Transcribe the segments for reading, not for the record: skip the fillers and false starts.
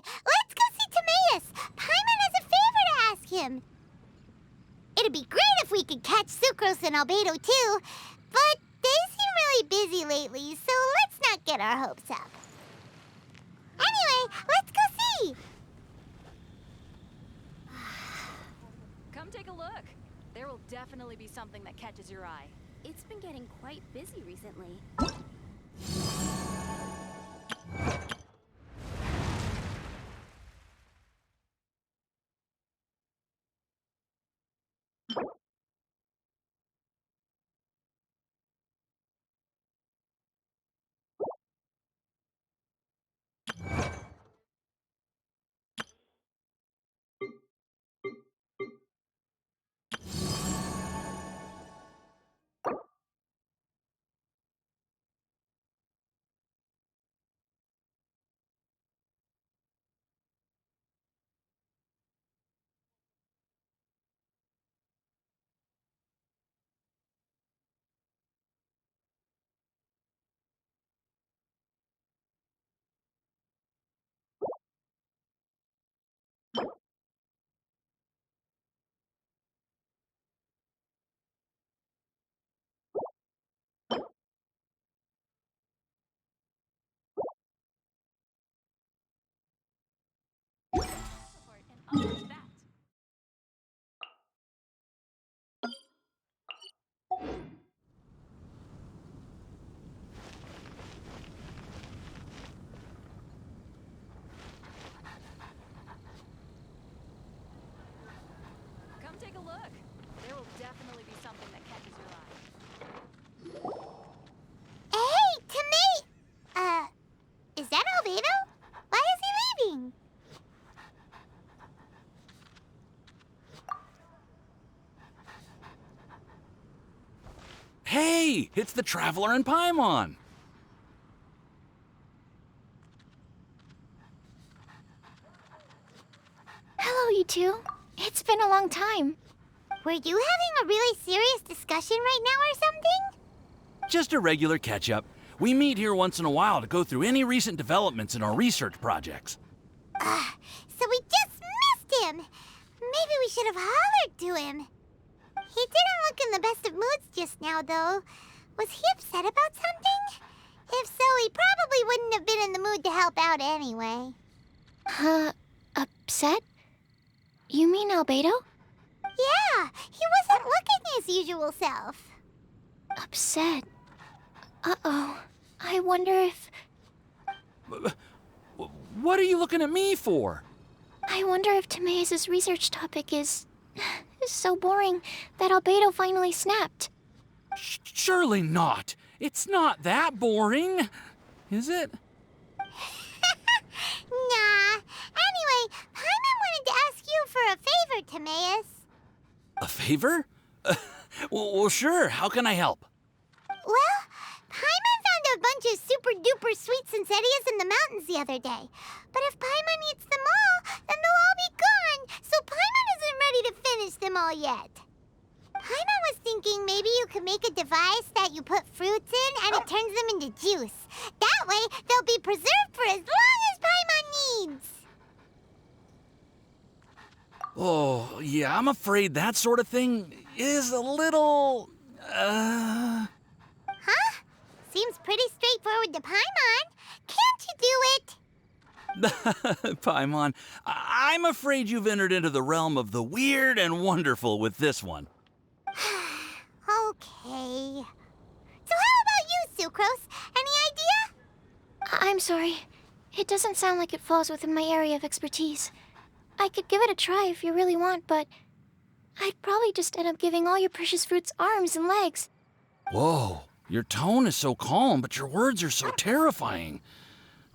let's go see Timaeus. Paimon has a favor to ask him. It'd be great if we could catch Sucrose and Albedo too, but they seem really busy lately, so let's not get our hopes up. Anyway, let's go see. Come take a look. There will definitely be something that catches your eye. It's been getting quite busy recently. Come take a look. There will definitely be something that catches your eye. Hey, Timaeus! Is that Albedo? Why is he leaving? Hey, it's the Traveler and Paimon. Hello, you two. It's been a long time. Were you having a really serious discussion right now or something? Just a regular catch-up. We meet here once in a while to go through any recent developments in our research projects. So we just missed him. Maybe we should have hollered to him. He didn't look in the best of moods just now, though. Was he upset about something? If so, he probably wouldn't have been in the mood to help out anyway. Upset? You mean Albedo? Yeah, he wasn't looking his usual self. Upset. Uh-oh. I wonder if... What are you looking at me for? I wonder if Timaeus' research topic is so boring that Albedo finally snapped. Surely not. It's not that boring, is it? Nah. Anyway, Paimon wanted to ask you for a favor, Timaeus. A favor? Well, sure. How can I help? Well, Paimon found a bunch of super-duper sweet Sensetias in the mountains the other day. But if Paimon eats them all, then they'll all be gone, so Paimon isn't ready to finish them all yet. Paimon was thinking maybe you could make a device that you put fruits in and it turns them into juice. That way, they'll be preserved for as long as Paimon needs. Oh, yeah, I'm afraid that sort of thing is a little... Huh? Seems pretty straightforward to Paimon. Can't you do it? Paimon, I'm afraid you've entered into the realm of the weird and wonderful with this one. Okay. So how about you, Sucrose? Any idea? I'm sorry. It doesn't sound like it falls within my area of expertise. I could give it a try if you really want, but I'd probably just end up giving all your precious fruits arms and legs. Whoa, your tone is so calm, but your words are so terrifying.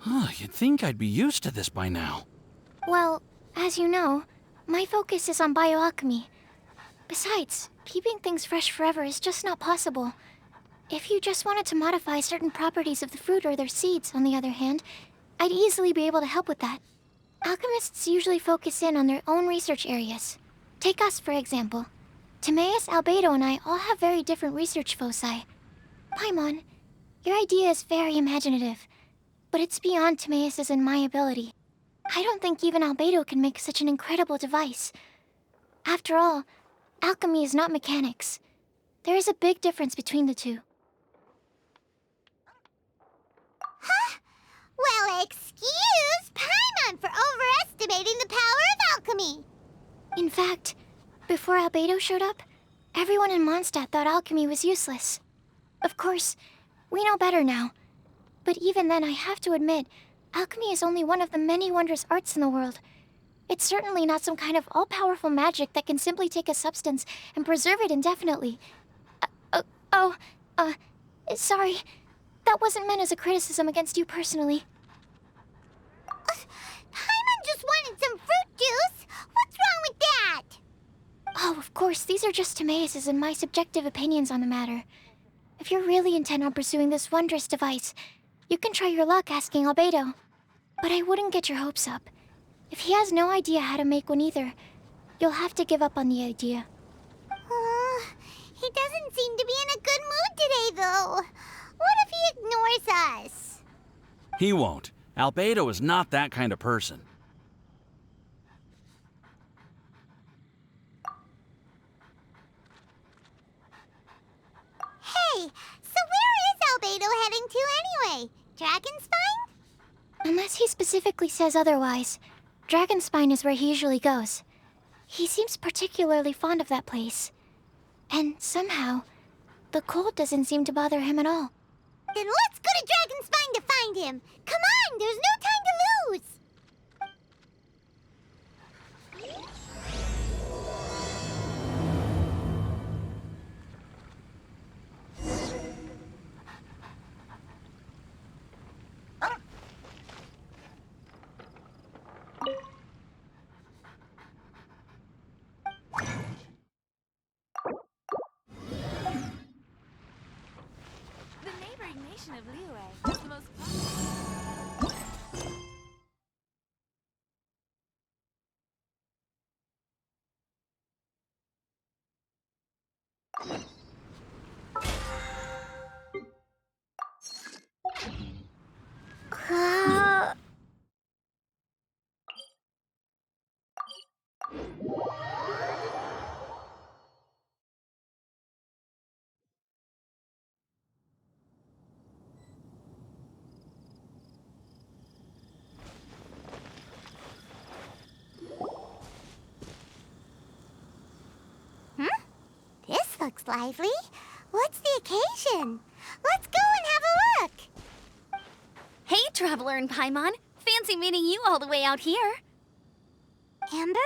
You'd think I'd be used to this by now. Well, as you know, my focus is on bioalchemy. Besides, keeping things fresh forever is just not possible. If you just wanted to modify certain properties of the fruit or their seeds, on the other hand, I'd easily be able to help with that. Alchemists usually focus in on their own research areas. Take us, for example. Timaeus, Albedo, and I all have very different research foci. Paimon, your idea is very imaginative, but it's beyond Timaeus' and my ability. I don't think even Albedo can make such an incredible device. After all, alchemy is not mechanics. There is a big difference between the two. Huh? Well, excuse Paimon for overestimating the power of alchemy. In fact, before Albedo showed up, everyone in Mondstadt thought alchemy was useless. Of course, we know better now. But even then, I have to admit, alchemy is only one of the many wondrous arts in the world. It's certainly not some kind of all-powerful magic that can simply take a substance and preserve it indefinitely. Sorry. That wasn't meant as a criticism against you personally. Paimon just wanted some fruit juice. What's wrong with that? Oh, of course, these are just Timaeus' and my subjective opinions on the matter. If you're really intent on pursuing this wondrous device, you can try your luck asking Albedo. But I wouldn't get your hopes up. If he has no idea how to make one either, you'll have to give up on the idea. He doesn't seem to be in a good mood today, though. What if he ignores us? He won't. Albedo is not that kind of person. Hey, so where is Albedo heading to anyway? Dragonspine? Unless he specifically says otherwise, Dragonspine is where he usually goes. He seems particularly fond of that place. And somehow, the cold doesn't seem to bother him at all. Then let's go to Dragonspine to find him. Come on, there's no time to lose. The neighboring nation of Liyue is the most This looks lively. What's the occasion? Let's go and have a look. Hey, Traveler and Paimon. Fancy meeting you all the way out here. Amber?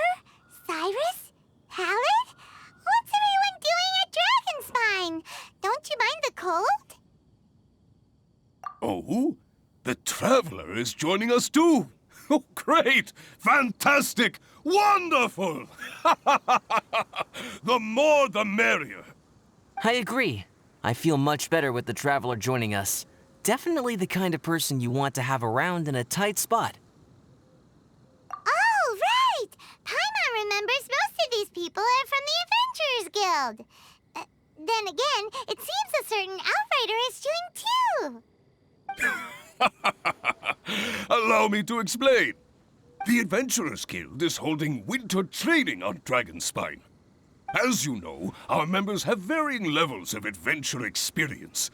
Cyrus? Halid? What's everyone doing at Dragonspine? Don't you mind the cold? Oh? The Traveler is joining us too! Oh, great! Fantastic! Wonderful! The more the merrier. I agree. I feel much better with the Traveler joining us. Definitely the kind of person you want to have around in a tight spot. Oh, right! Paimon remembers most of these people are from the Adventurers Guild. Then again, it seems a certain outrider is doing too. Allow me to explain. The Adventurers Guild is holding winter training on Dragonspine. As you know, our members have varying levels of adventure experience.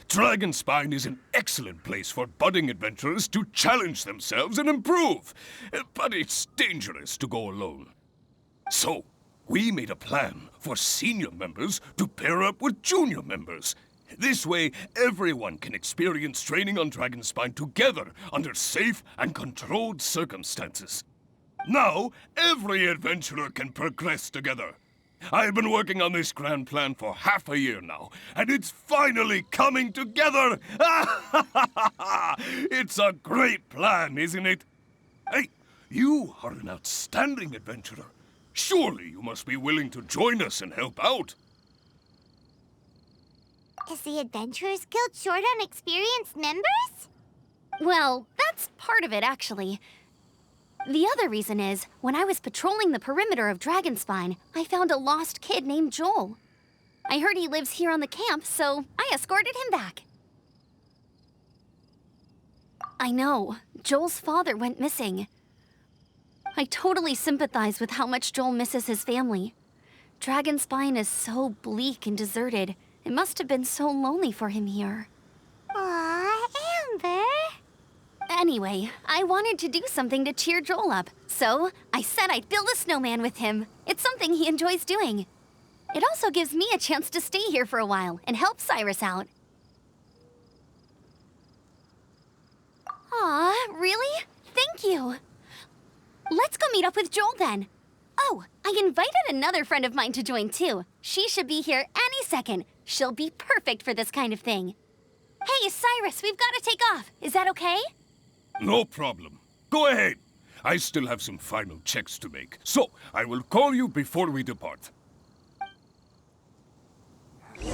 Dragonspine is an excellent place for budding adventurers to challenge themselves and improve. But it's dangerous to go alone. So, we made a plan for senior members to pair up with junior members. This way, everyone can experience training on Dragonspine together under safe and controlled circumstances. Now, every adventurer can progress together. I've been working on this grand plan for half a year now, and it's finally coming together! It's a great plan, isn't it? Hey, you are an outstanding adventurer. Surely you must be willing to join us and help out. Is the Adventurers Guild short on experienced members? Well, that's part of it, actually. The other reason is, when I was patrolling the perimeter of Dragonspine, I found a lost kid named Joel. I heard he lives here on the camp, so I escorted him back. I know, Joel's father went missing. I totally sympathize with how much Joel misses his family. Dragonspine is so bleak and deserted. It must have been so lonely for him here. Aw, Amber. Anyway, I wanted to do something to cheer Joel up, so I said I'd build a snowman with him. It's something he enjoys doing. It also gives me a chance to stay here for a while and help Cyrus out. Aw, really? Thank you. Let's go meet up with Joel then. Oh, I invited another friend of mine to join too. She should be here any second. She'll be perfect for this kind of thing. Hey, Cyrus, we've got to take off. Is that okay? No problem. Go ahead. I still have some final checks to make, so I will call you before we depart. Some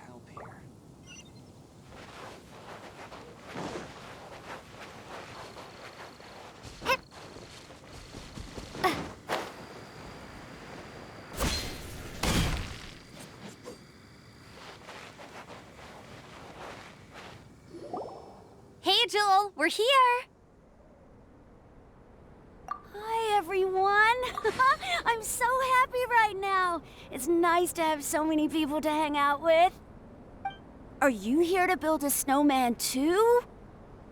help here. Hey, Joel, we're here. Hi, everyone. I'm so happy right now. It's nice to have so many people to hang out with. Are you here to build a snowman too?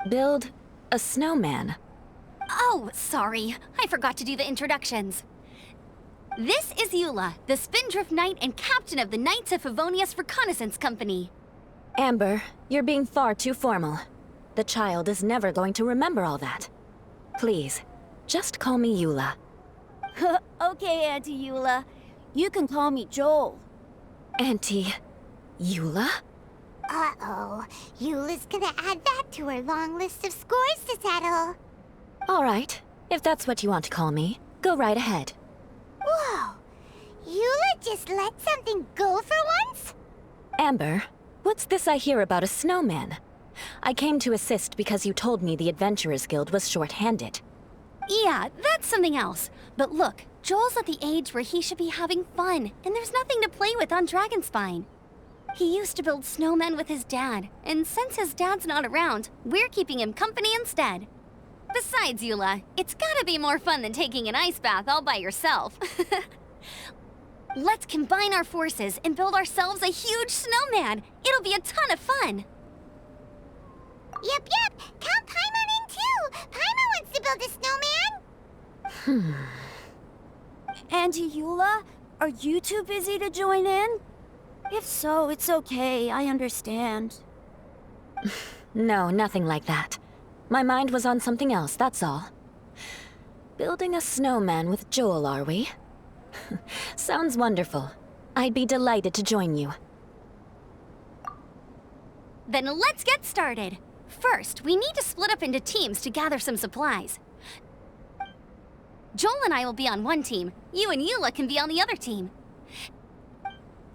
Build a snowman? Oh, sorry. I forgot to do the introductions. This is Eula, the Spindrift Knight and captain of the Knights of Favonius Reconnaissance Company. Amber, you're being far too formal. The child is never going to remember all that. Please, just call me Eula. Okay, Auntie Eula. You can call me Joel. Auntie Eula? Uh-oh. Eula's gonna add that to her long list of scores to settle. All right, if that's what you want to call me, go right ahead. Whoa. Eula just let something go for once? Amber, what's this I hear about a snowman? I came to assist because you told me the Adventurers Guild was short-handed. Yeah, that's something else. But look, Joel's at the age where he should be having fun, and there's nothing to play with on Dragonspine. He used to build snowmen with his dad, and since his dad's not around, we're keeping him company instead. Besides, Eula, it's gotta be more fun than taking an ice bath all by yourself. Let's combine our forces and build ourselves a huge snowman. It'll be a ton of fun. Yep. Count Paimon in too. Paimon wants to build a snowman. Auntie Eula, are you too busy to join in? If so, it's okay. I understand. No, nothing like that. My mind was on something else, that's all. Building a snowman with Joel, are we? Sounds wonderful. I'd be delighted to join you. Then let's get started. First, we need to split up into teams to gather some supplies. Joel and I will be on one team. You and Eula can be on the other team.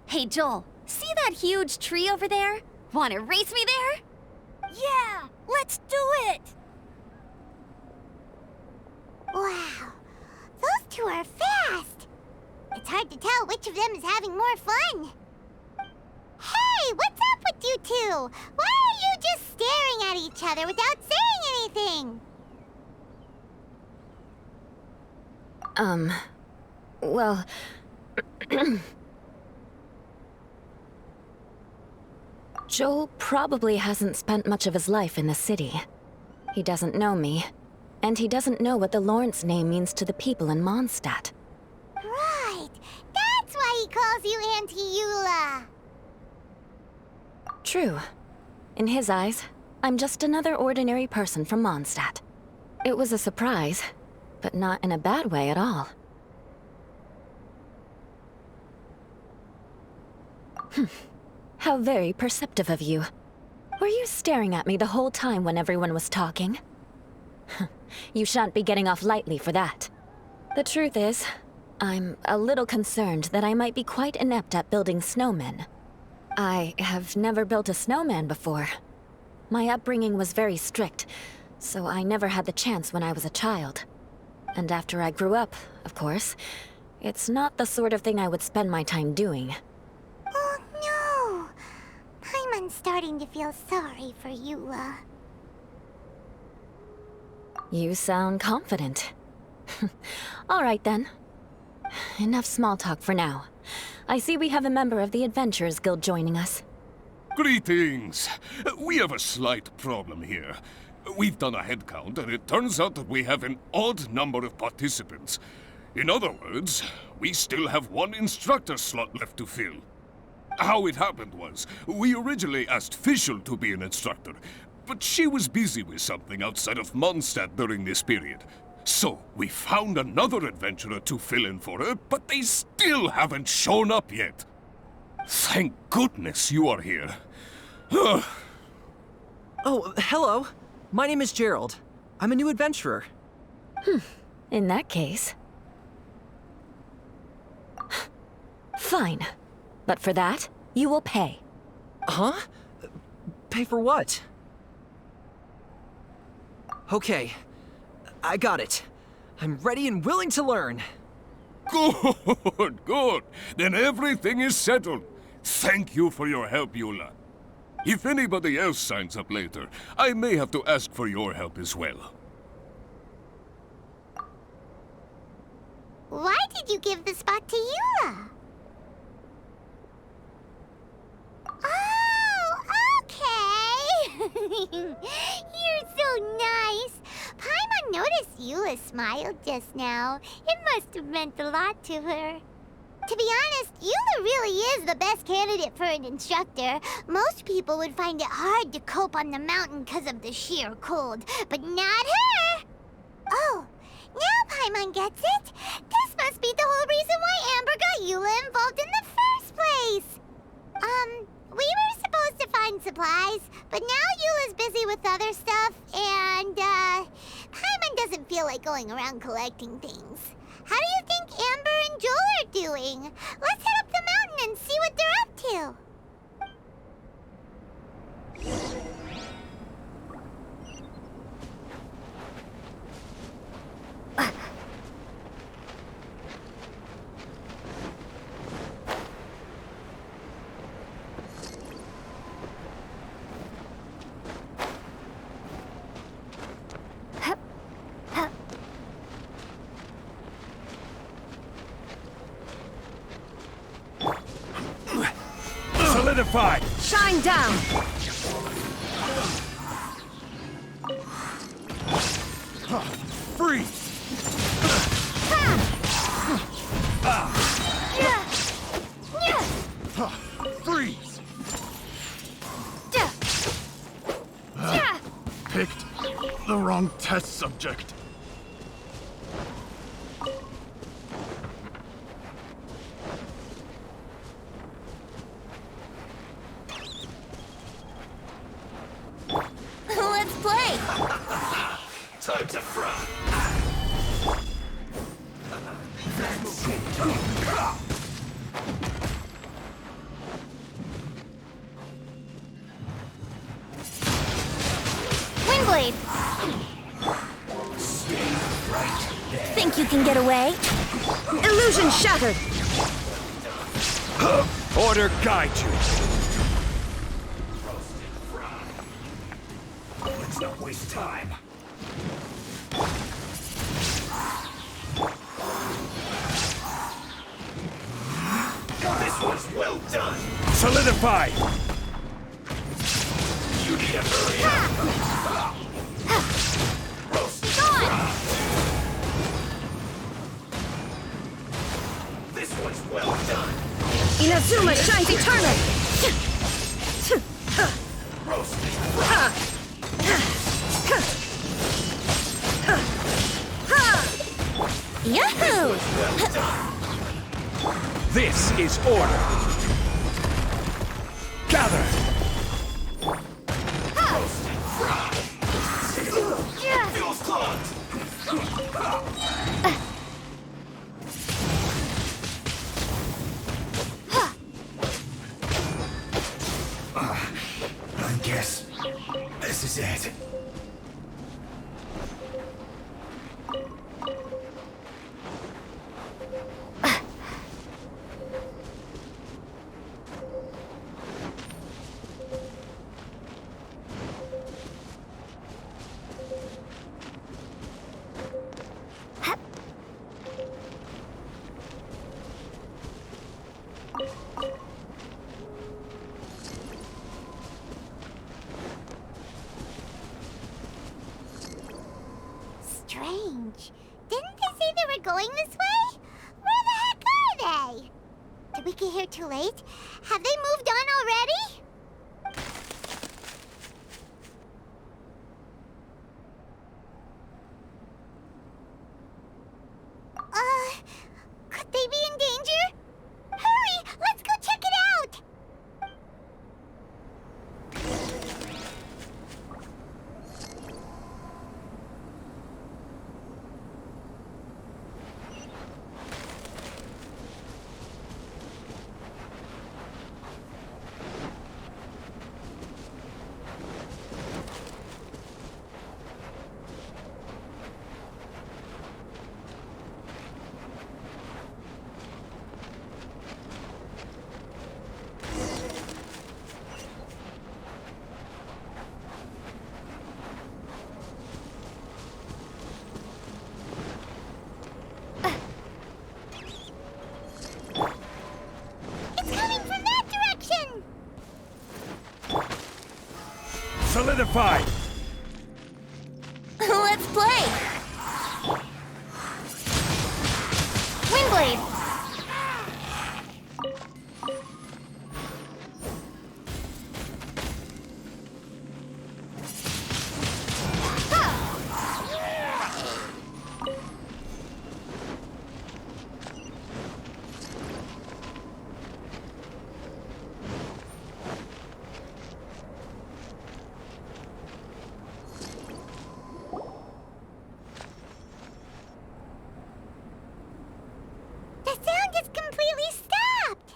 Hey, Joel, see that huge tree over there? Wanna race me there? Yeah, let's do it! Wow. Those two are fast. It's hard to tell which of them is having more fun. Hey, what's up with you two? Why are you just staring at each other without saying anything? Well... Joel probably hasn't spent much of his life in the city. He doesn't know me, and he doesn't know what the Lawrence name means to the people in Mondstadt. Right. That's why he calls you Auntie Eula. True. In his eyes, I'm just another ordinary person from Mondstadt. It was a surprise, but not in a bad way at all. How very perceptive of you. Were you staring at me the whole time when everyone was talking? You shan't be getting off lightly for that. The truth is, I'm a little concerned that I might be quite inept at building snowmen. I have never built a snowman before. My upbringing was very strict, so I never had the chance when I was a child. And after I grew up, of course, it's not the sort of thing I would spend my time doing. Oh no! Paimon's starting to feel sorry for Eula. You sound confident. All right then. Enough small talk for now. I see we have a member of the Adventurers Guild joining us. Greetings. We have a slight problem here. We've done a head count, and it turns out that we have an odd number of participants. In other words, we still have one instructor slot left to fill. How it happened was, we originally asked Fischl to be an instructor, but she was busy with something outside of Mondstadt during this period. So, we found another adventurer to fill in for her, but they still haven't shown up yet. Thank goodness you are here. Oh, hello. My name is Gerald. I'm a new adventurer. In that case... Fine. But for that, you will pay. Huh? Pay for what? Okay. I got it. I'm ready and willing to learn. Good, good. Then everything is settled. Thank you for your help, Eula. If anybody else signs up later, I may have to ask for your help as well. Why did you give the spot to Eula? Oh, okay. You're so nice. Paimon noticed Eula smiled just now. It must have meant a lot to her. To be honest, Eula really is the best candidate for an instructor. Most people would find it hard to cope on the mountain because of the sheer cold, but not her! Oh, now Paimon gets it. This must be the whole reason why Amber got Eula involved in the first place. We were supposed to find supplies, but now Eula's busy with other stuff, and, Paimon doesn't feel like going around collecting things. How do you think Amber and Joel are doing? Let's head up the mountain and see what they're up to. Solidified! Shine down! Freeze! Freeze! Picked the wrong test subject. Let's play! Time to front. Windblade! Think you can get away? Illusion shattered! Order guide you. Let's not waste time. This one's well done. Solidify. You need to hurry up. This one's well done. Inazuma shines eternal! Yahoo! This is order. Gather. Fuel's clogged. I guess this is it. strange. Didn't they say they were going this way? Where the heck are they? Did we get here too late? Have they moved on already? Could they be in danger? Hurry! Let's go check it out! Solidified! Let's play! Windblade! The sound is completely stopped!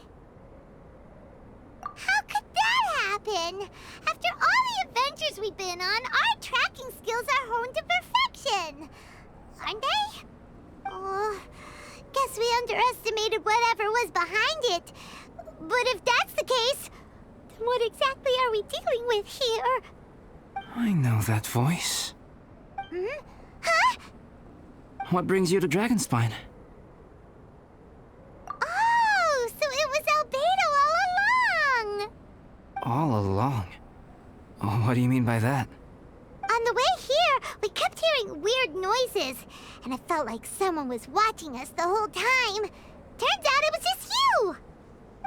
How could that happen? After all the adventures we've been on, our tracking skills are honed to perfection! Aren't they? Oh, guess we underestimated whatever was behind it. But if that's the case, then what exactly are we dealing with here? I know that voice. Hmm? Huh? What brings you to Dragonspine? Oh, so it was Albedo all along! All along? Oh, what do you mean by that? On the way here, we kept hearing weird noises, and it felt like someone was watching us the whole time. Turns out it was just you!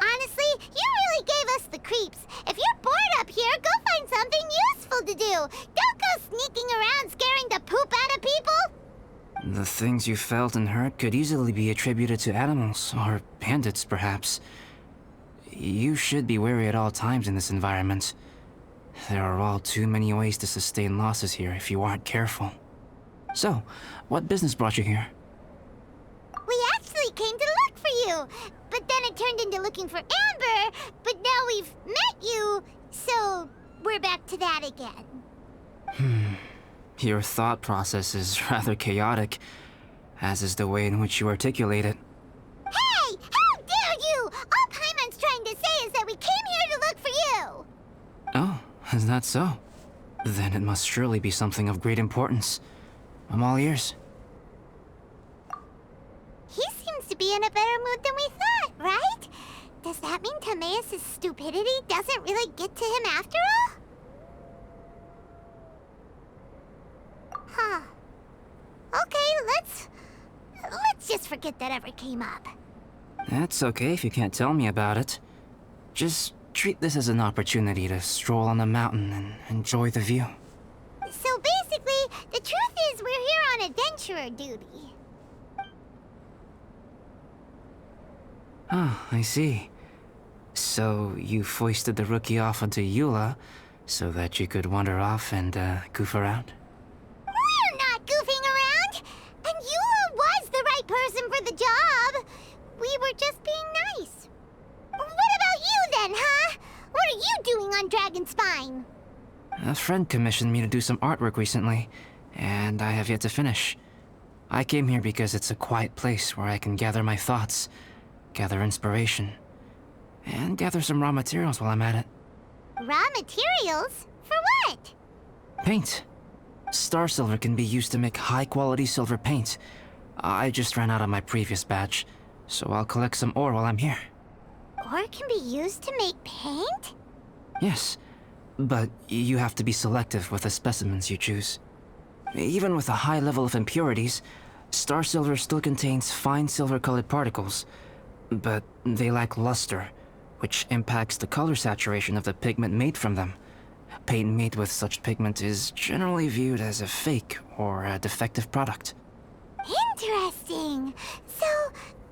Honestly, you really gave us the creeps. If you're bored up here, go find something useful to do. Don't go sneaking around scaring the poop out of people! The things you felt and heard could easily be attributed to animals, or bandits, perhaps. You should be wary at all times in this environment. There are all too many ways to sustain losses here if you aren't careful. So, what business brought you here? We actually came to look for you, but then it turned into looking for Amber, but now we've met you, so we're back to that again. Your thought process is rather chaotic, as is the way in which you articulate it. Hey! How dare you! All Paimon's trying to say is that we came here to look for you! Oh, is that so? Then it must surely be something of great importance. I'm all ears. He seems to be in a better mood than we thought, right? Does that mean Timaeus' stupidity doesn't really get to him after all? Huh. Okay, let's just forget that ever came up. That's okay if you can't tell me about it. Just treat this as an opportunity to stroll on the mountain and enjoy the view. So basically, the truth is we're here on adventurer duty. Ah, I see. So you foisted the rookie off onto Eula so that you could wander off and goof around? We're not goofing around! And Eula was the right person for the job! We were just being nice. What about you then, huh? What are you doing on Dragonspine? A friend commissioned me to do some artwork recently, and I have yet to finish. I came here because it's a quiet place where I can gather my thoughts, gather inspiration, and gather some raw materials while I'm at it. Raw materials? For what? Paint. Star silver can be used to make high-quality silver paint. I just ran out of my previous batch, so I'll collect some ore while I'm here. Ore can be used to make paint? Yes, but you have to be selective with the specimens you choose. Even with a high level of impurities, star silver still contains fine silver-colored particles, but they lack luster, which impacts the color saturation of the pigment made from them. Paint made with such pigment is generally viewed as a fake or a defective product. Interesting. So,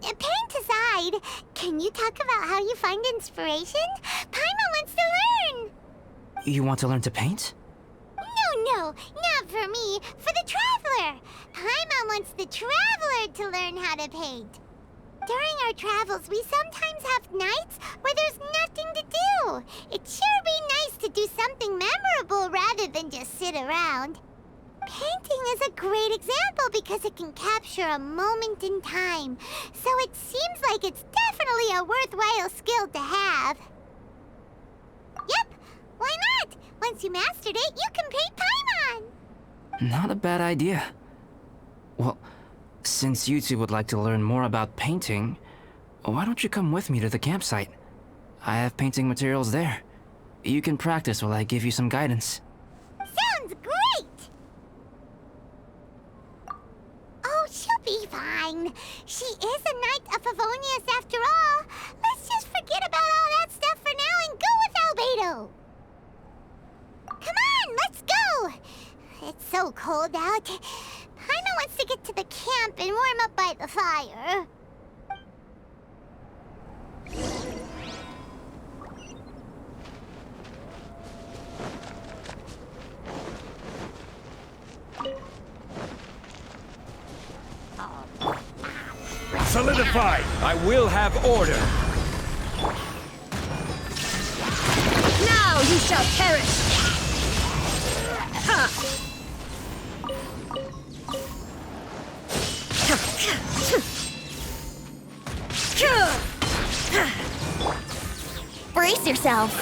paint aside, can you talk about how you find inspiration? Paimon wants to learn. You want to learn to paint? No, not for me. For the traveler. Paimon wants the traveler to learn how to paint. During our travels, we sometimes have nights where there's nothing to do. It'd sure be nice to do something memorable rather than just sit around. Painting is a great example because it can capture a moment in time. So it seems like it's definitely a worthwhile skill to have. Yep, why not? Once you mastered it, you can paint Paimon. Not a bad idea. Well, since you two would like to learn more about painting, why don't you come with me to the campsite? I have painting materials there. You can practice while I give you some guidance. Sounds great! Oh, she'll be fine. She is a Knight of Favonius after all. Let's just forget about all that stuff for now and go with Albedo. Come on, let's go! It's so cold out. Paimon wants to get to the camp and warm up by the fire. Solidify! I will have order! Now you shall perish! Brace yourself.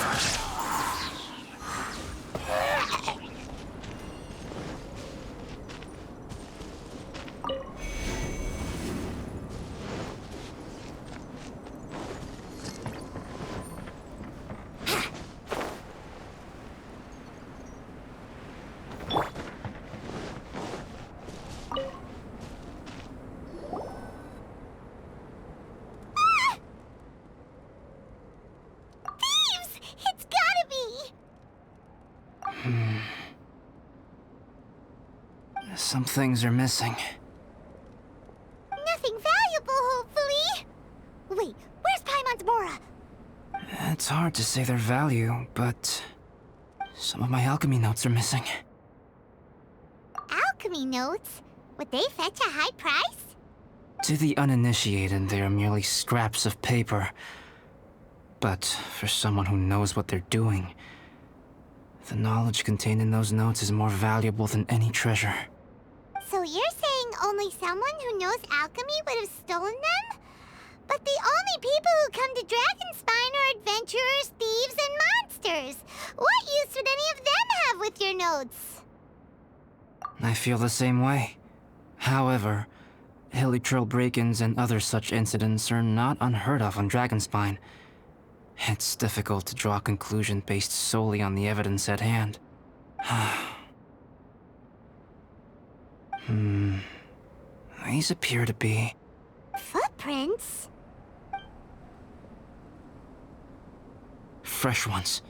Some things are missing. Nothing valuable, hopefully. Wait, where's Paimon's Mora? It's hard to say their value, but some of my alchemy notes are missing. Alchemy notes? Would they fetch a high price? To the uninitiated, they are merely scraps of paper. But for someone who knows what they're doing, the knowledge contained in those notes is more valuable than any treasure. So you're saying only someone who knows alchemy would have stolen them? But the only people who come to Dragonspine are adventurers, thieves, and monsters. What use would any of them have with your notes? I feel the same way. However, hilly trail break-ins and other such incidents are not unheard of on Dragonspine. It's difficult to draw a conclusion based solely on the evidence at hand. These appear to be... Footprints? fresh ones.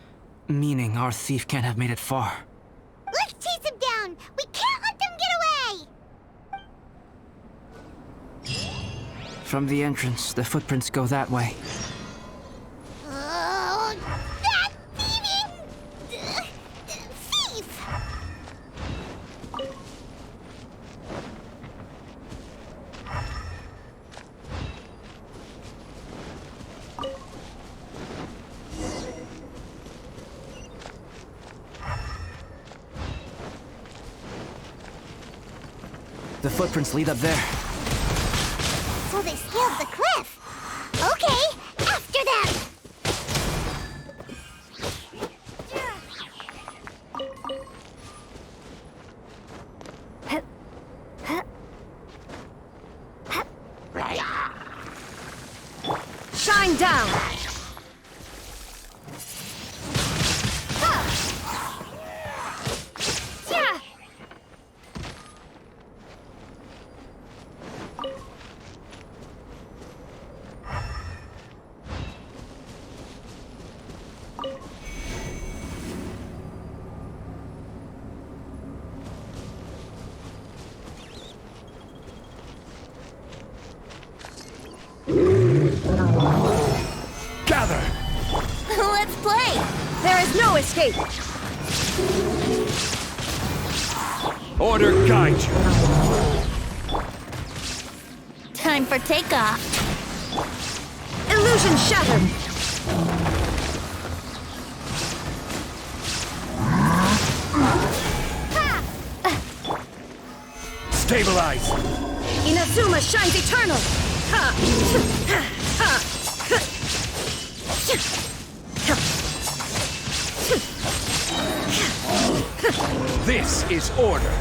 Meaning our thief can't have made it far. Let's chase him down! We can't let them get away! From the entrance, the footprints go that way. Oh, that thieving... thief! The footprints lead up there. So they scaled the cliff. Okay, after them! Shine down! escape! Order guide you. Time for takeoff. Illusion shattered! Stabilize. Inazuma shines eternal! Ha! Ha! This is order.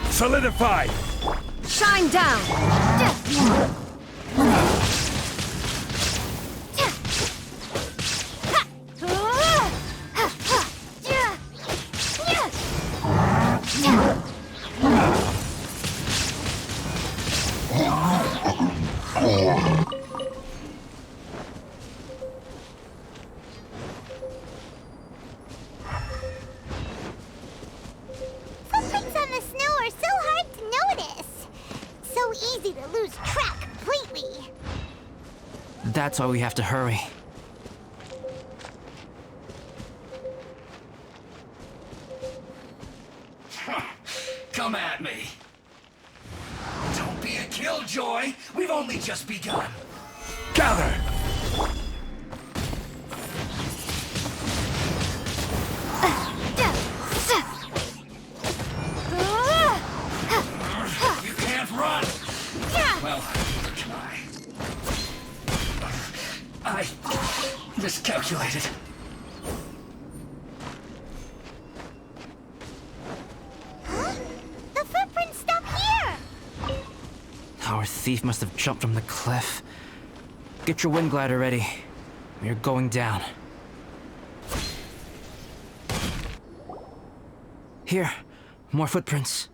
Solidify. Shine down! Footprints on the snow are so hard to notice. So easy to lose track completely. That's why we have to hurry. Come at me. Don't be a killjoy. We've only just begun. Gather. You can't run. Well, neither can I miscalculated. The footprints stop here. Our thief must have jumped from the cliff. Get your wind glider ready. We're going down. Here, more footprints.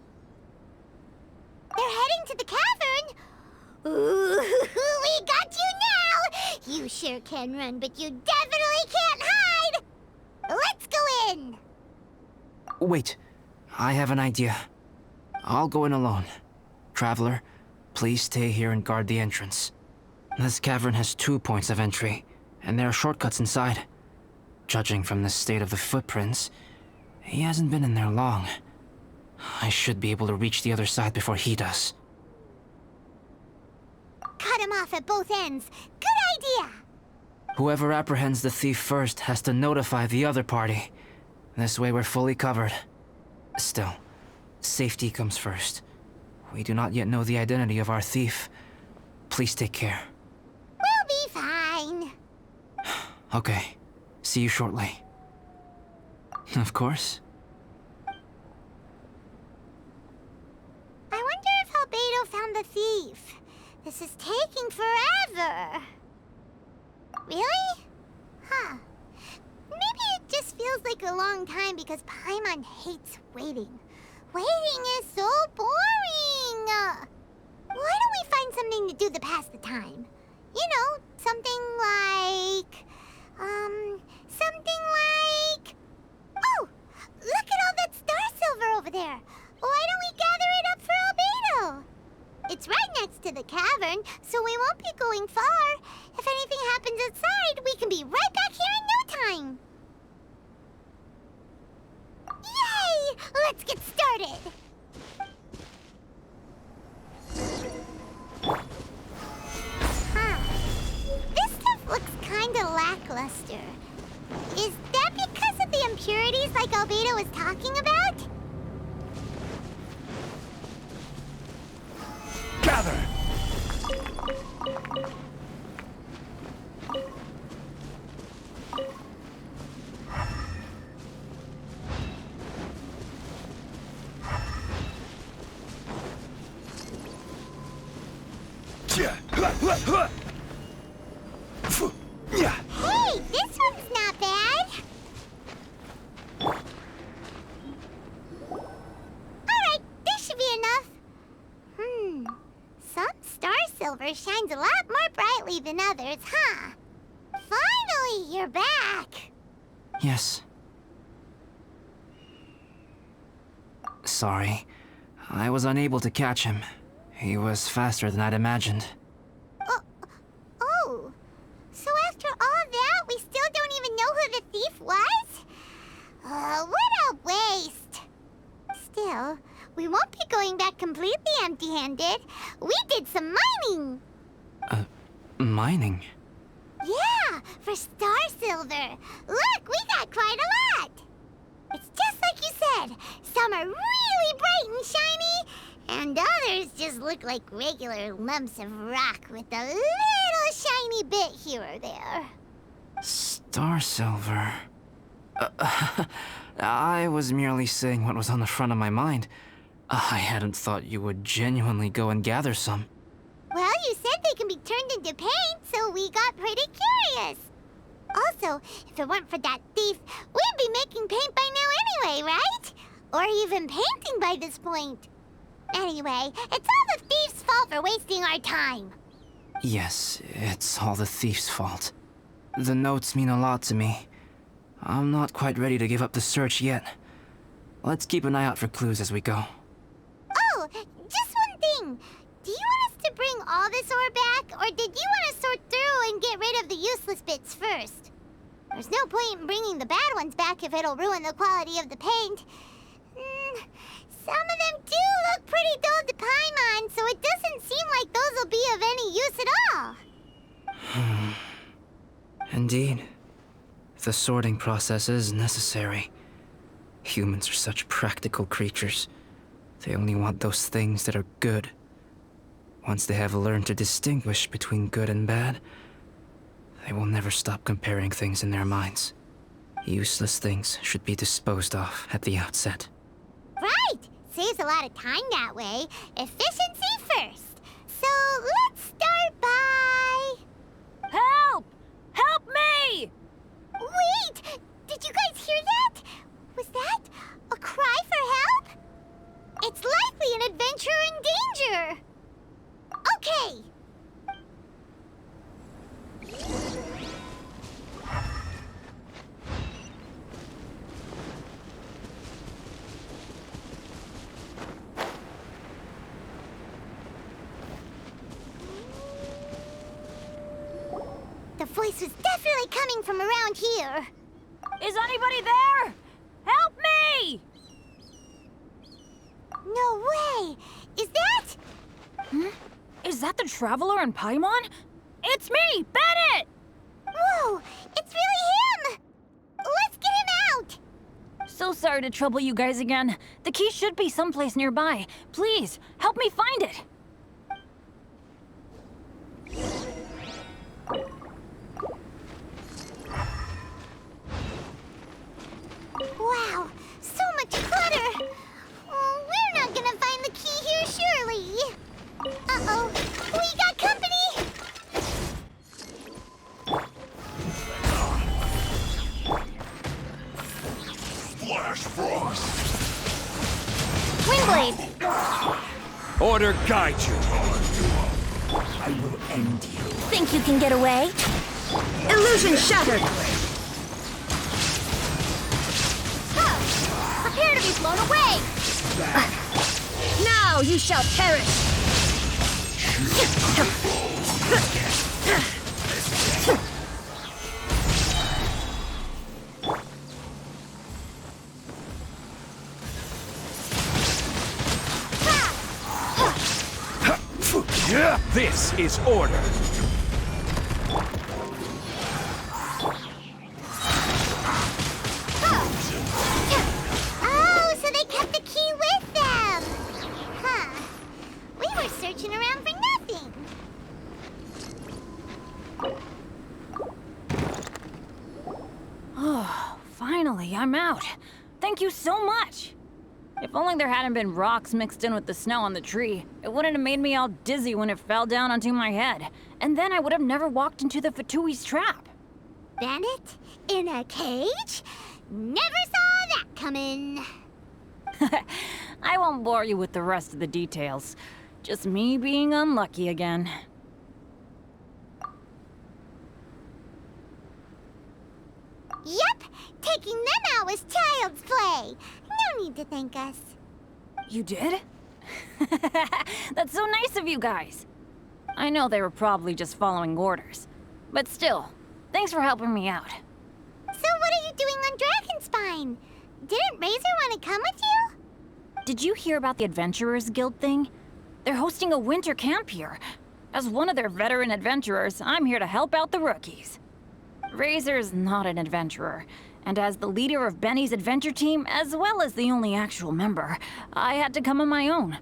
They're heading to the cavern. Ooh, we got you now. You sure can run, but you definitely can't hide. Let's go in. Wait, I have an idea. I'll go in alone. Traveler, please stay here and guard the entrance. This cavern has 2 points of entry, and there are shortcuts inside. Judging from the state of the footprints, he hasn't been in there long. I should be able to reach the other side before he does. Cut him off at both ends. Good idea. Whoever apprehends the thief first has to notify the other party. This way we're fully covered. Still, safety comes first. We do not yet know the identity of our thief. Please take care. We'll be fine. Okay. See you shortly. Of course. I wonder if Albedo found the thief. This is taking forever. Really? Huh. Maybe it just feels like a long time because Paimon hates waiting. Waiting is so boring. Why don't we find something to do to pass the time? You know, something like... Oh! Look at all that star silver over there. Why don't we gather it up for Albedo? It's right next to the cavern, so we won't be going far. If anything happens outside, we can be right back here in no time. Yay! Let's get started! Huh. This stuff looks kinda lackluster. Is that because of the impurities like Albedo was talking about? Gather. Hey, this one's not bad. Alright, this should be enough. Some star silver shines a lot more brightly than others, huh? Finally, you're back. Yes. Sorry. I was unable to catch him. He was faster than I'd imagined. Oh. So after all that, we still don't even know who the thief was? What a waste. Still, we won't be going back completely empty-handed. We did some mining. Mining? Yeah, for star silver. Look, we got quite a lot. It's just like you said. Some are really bright and shiny, and others just look like regular lumps of rock with a little shiny bit here or there. Star silver. I was merely saying what was on the front of my mind. I hadn't thought you would genuinely go and gather some. Well, you said they can be turned into paint, so we got pretty curious. Also, if it weren't for that thief, we'd be making paint by now anyway, right? Or even painting by this point. Anyway, it's all the thief's fault for wasting our time. Yes, it's all the thief's fault. The notes mean a lot to me. I'm not quite ready to give up the search yet. Let's keep an eye out for clues as we go. Oh, just one thing. Do you want us to bring all this ore back, or did you want to sort through and get rid of the useless bits first? There's no point in bringing the bad ones back if it'll ruin the quality of the paint. Some of them do look pretty dull to Paimon, so it doesn't seem like those will be of any use at all. Indeed. The sorting process is necessary. Humans are such practical creatures. They only want those things that are good. Once they have learned to distinguish between good and bad, they will never stop comparing things in their minds. Useless things should be disposed of at the outset. Right! Saves a lot of time that way. Efficiency first. So let's start by... Help! Help me! Wait! Did you guys hear that? Was that a cry for help? It's likely an adventurer in danger. Okay. The voice was definitely coming from around here. Is anybody there? Help me! No way! Is that... Is that the Traveler in Paimon? It's me, Bennett! Whoa! It's really him! Let's get him out! So sorry to trouble you guys again. The key should be someplace nearby. Please, help me find it. Wow, so much clutter! Oh, we're not gonna find the key here, surely! Uh-oh, we got company! Flash Frost! Windblade! Order guide you. I will end you. Think you can get away? Illusion shattered! Prepare to be blown away! Now you shall perish! This is order. Oh, so they kept the key with them! Huh. We were searching around for nothing. Oh, finally, I'm out. Thank you so much. If only there hadn't been rocks mixed in with the snow on the tree, it wouldn't have made me all dizzy when it fell down onto my head. And then I would have never walked into the Fatui's trap. Bandit? In a cage? Never saw that coming. I won't bore you with the rest of the details. Just me being unlucky again. Yep, taking them out was child's play. No need to thank us. You did? That's so nice of you guys. I know they were probably just following orders. But still, thanks for helping me out. So what are you doing on Dragonspine? Didn't Razor want to come with you? Did you hear about the Adventurers Guild thing? They're hosting a winter camp here. As one of their veteran adventurers, I'm here to help out the rookies. Razor's not an adventurer, and as the leader of Benny's adventure team, as well as the only actual member, I had to come on my own.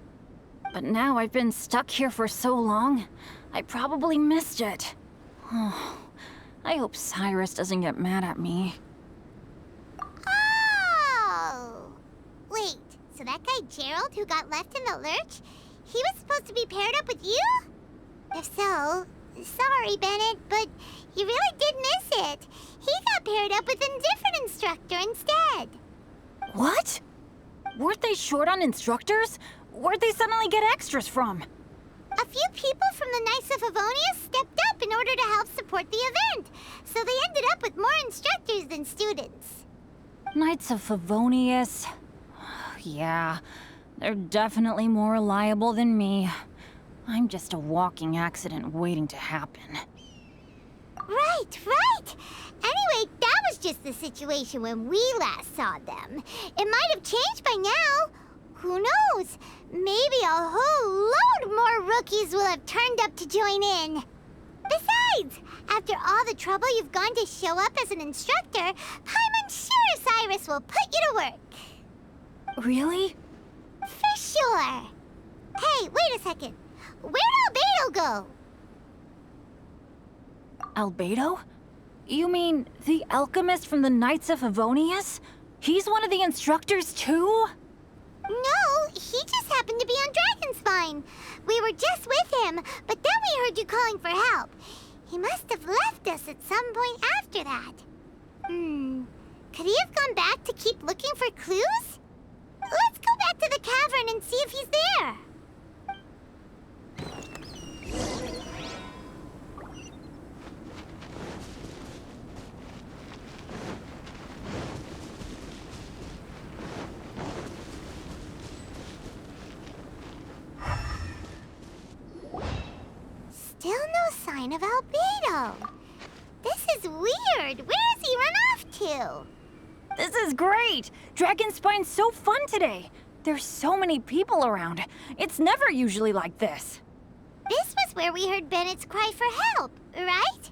But now I've been stuck here for so long, I probably missed it. Oh, I hope Cyrus doesn't get mad at me. Oh! Wait, so that guy Gerald who got left in the lurch, he was supposed to be paired up with you? If so, sorry, Bennett, but you really did miss it. He got paired up with a different instructor instead. What? Weren't they short on instructors? Where'd they suddenly get extras from? A few people from the Knights of Favonius stepped up in order to help support the event, so they ended up with more instructors than students. Knights of Favonius? Yeah, they're definitely more reliable than me. I'm just a walking accident waiting to happen. Right, right! Anyway, that was just the situation when we last saw them. It might have changed by now. Who knows? Maybe a whole load more rookies will have turned up to join in. Besides, after all the trouble you've gone to show up as an instructor, Paimon's sure Cyrus will put you to work. Really? For sure. Hey, wait a second. Where'd Albedo go? Albedo? You mean the alchemist from the Knights of Favonius? He's one of the instructors too? No, he just happened to be on Dragonspine. We were just with him, but then we heard you calling for help. He must have left us at some point after that. Could he have gone back to keep looking for clues? Let's go back to the cavern and see if he's there. Still no sign of Albedo. This is weird. Where has he run off to? This is great! Dragonspine's so fun today! There's so many people around. It's never usually like this. This was where we heard Bennett's cry for help, right?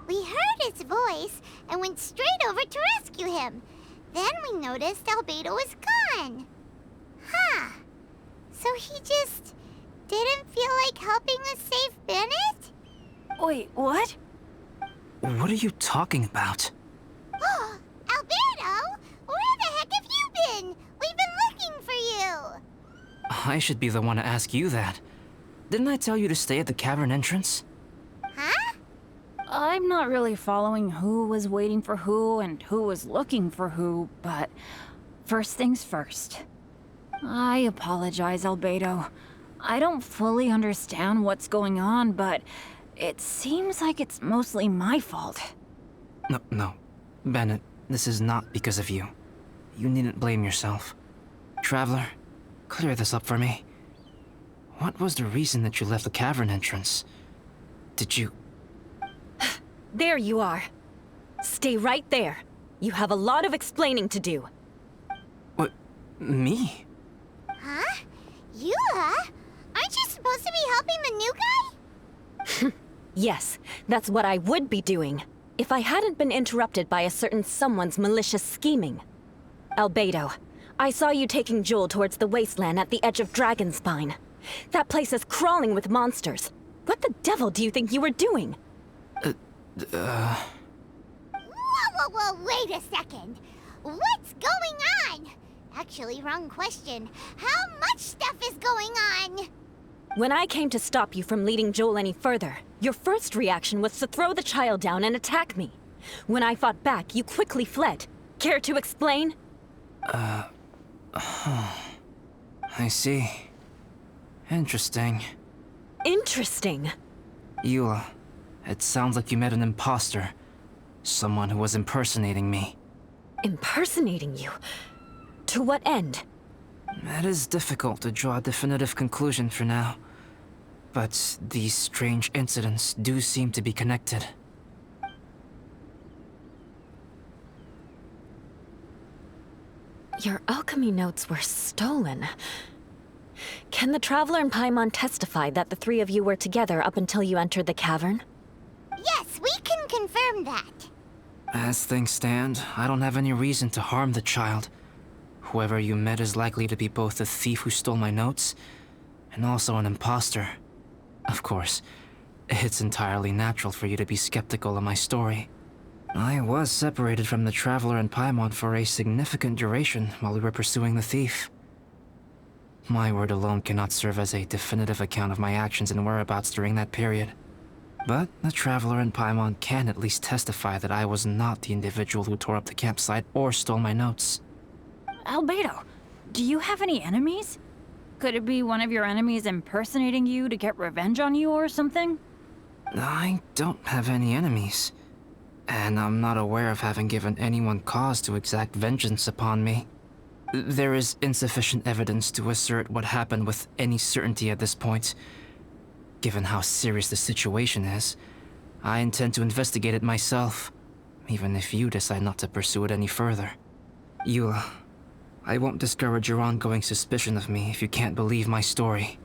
We heard his voice and went straight over to rescue him. Then we noticed Albedo was gone. Huh. So he just didn't feel like helping us save Bennett? Wait, what? What are you talking about? Oh, Albedo! Where the heck have you been? We've been looking for you! I should be the one to ask you that. Didn't I tell you to stay at the cavern entrance? Huh? I'm not really following who was waiting for who and who was looking for who, but first things first. I apologize, Albedo. I don't fully understand what's going on, but it seems like it's mostly my fault. No. Bennett, this is not because of you. You needn't blame yourself. Traveler, clear this up for me. What was the reason that you left the cavern entrance? Did you... There you are. Stay right there. You have a lot of explaining to do. What? Me? Huh? You, huh? Aren't you supposed to be helping the new guy? Yes, that's what I would be doing, if I hadn't been interrupted by a certain someone's malicious scheming. Albedo, I saw you taking Joel towards the wasteland at the edge of Dragonspine. That place is crawling with monsters. What the devil do you think you were doing? Whoa, wait a second. What's going on? Actually, wrong question. How much stuff is going on? When I came to stop you from leading Joel any further, your first reaction was to throw the child down and attack me. When I fought back, you quickly fled. Care to explain? I see. Interesting. Interesting. Eula, it sounds like you met an imposter. Someone who was impersonating me. Impersonating you? To what end? It is difficult to draw a definitive conclusion for now. But these strange incidents do seem to be connected. Your alchemy notes were stolen. Can the Traveler and Paimon testify that the three of you were together up until you entered the cavern? Yes, we can confirm that. As things stand, I don't have any reason to harm the child. Whoever you met is likely to be both the thief who stole my notes, and also an imposter. Of course, it's entirely natural for you to be skeptical of my story. I was separated from the Traveler and Paimon for a significant duration while we were pursuing the thief. My word alone cannot serve as a definitive account of my actions and whereabouts during that period. But the Traveler and Paimon can at least testify that I was not the individual who tore up the campsite or stole my notes. Albedo, do you have any enemies? Could it be one of your enemies impersonating you to get revenge on you or something? I don't have any enemies. And I'm not aware of having given anyone cause to exact vengeance upon me. There is insufficient evidence to assert what happened with any certainty at this point. Given how serious the situation is, I intend to investigate it myself, even if you decide not to pursue it any further. Eula, I won't discourage your ongoing suspicion of me if you can't believe my story.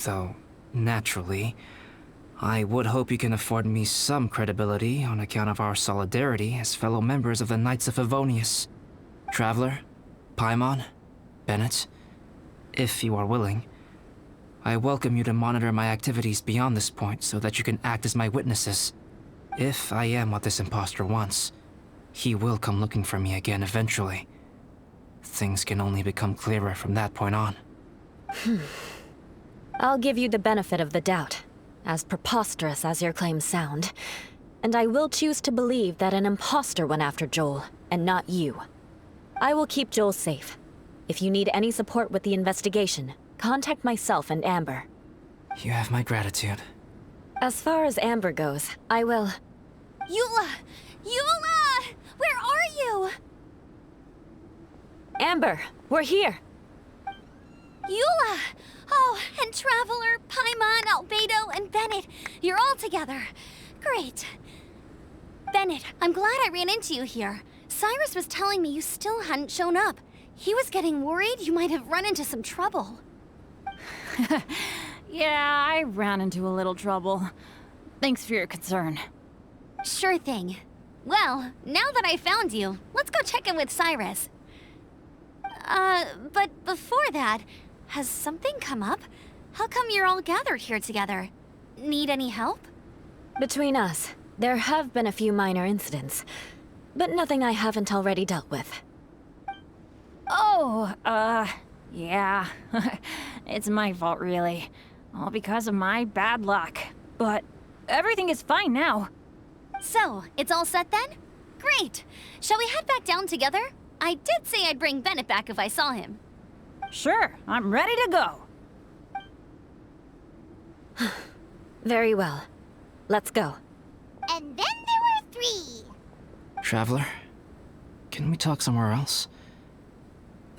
Though, naturally, I would hope you can afford me some credibility on account of our solidarity as fellow members of the Knights of Favonius. Traveler, Paimon, Bennett, if you are willing, I welcome you to monitor my activities beyond this point so that you can act as my witnesses. If I am what this imposter wants, he will come looking for me again eventually. Things can only become clearer from that point on. I'll give you the benefit of the doubt, as preposterous as your claims sound. And I will choose to believe that an imposter went after Joel, and not you. I will keep Joel safe. If you need any support with the investigation, contact myself and Amber. You have my gratitude. As far as Amber goes, I will... Eula! Eula! Where are you? Amber, we're here! Eula! Oh, and Traveler, Paimon, Albedo, and Bennett. You're all together. Great. Bennett, I'm glad I ran into you here. Cyrus was telling me you still hadn't shown up. He was getting worried you might have run into some trouble. Yeah, I ran into a little trouble. Thanks for your concern. Sure thing. Well, now that I found you, let's go check in with Cyrus. But before that, has something come up? How come you're all gathered here together? Need any help? Between us, there have been a few minor incidents, but nothing I haven't already dealt with. Oh, yeah. It's my fault, really. All because of my bad luck. But everything is fine now. So, it's all set then? Great! Shall we head back down together? I did say I'd bring Bennett back if I saw him. Sure, I'm ready to go. Very well. Let's go. And then there were 3. Traveler, can we talk somewhere else?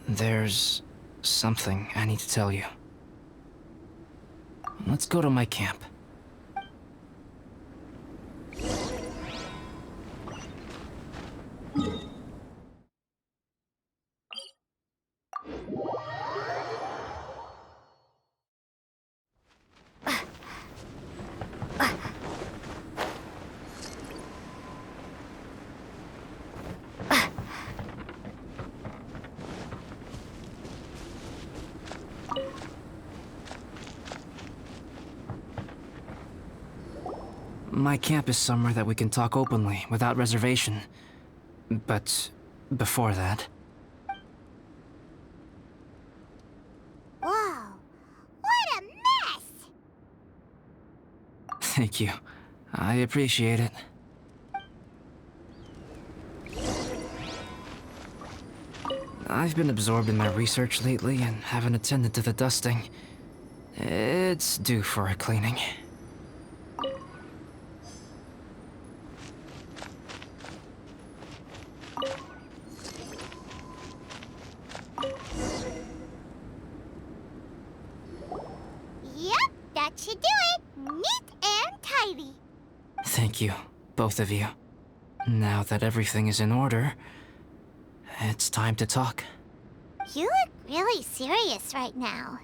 There's something I need to tell you. Let's go to my camp. My camp is somewhere that we can talk openly, without reservation. But before that... Whoa, what a mess! Thank you. I appreciate it. I've been absorbed in my research lately and haven't attended to the dusting. It's due for a cleaning. Neat and tidy. Thank you, both of you. Now that everything is in order, it's time to talk. You look really serious right now.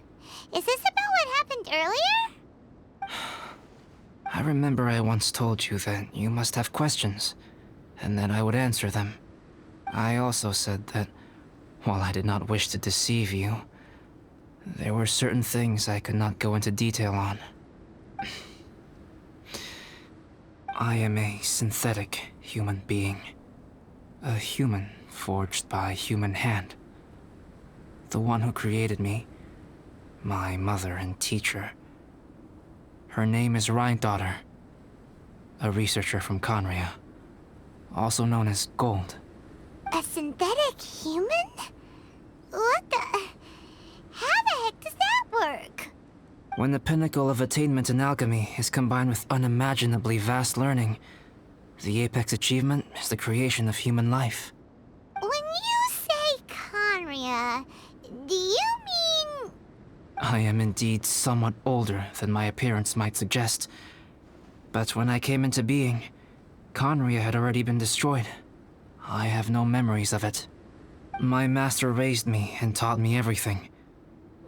Is this about what happened earlier? I remember I once told you that you must have questions, and that I would answer them. I also said that, while I did not wish to deceive you, there were certain things I could not go into detail on. I am a synthetic human being. A human forged by human hand. The one who created me, my mother and teacher. Her name is Rhine-daughter, a researcher from Conria, also known as Gold. A synthetic human? What the... How the heck does that work? When the pinnacle of attainment in alchemy is combined with unimaginably vast learning, the apex achievement is the creation of human life. When you say Conria, do you mean... I am indeed somewhat older than my appearance might suggest. But when I came into being, Conria had already been destroyed. I have no memories of it. My master raised me and taught me everything.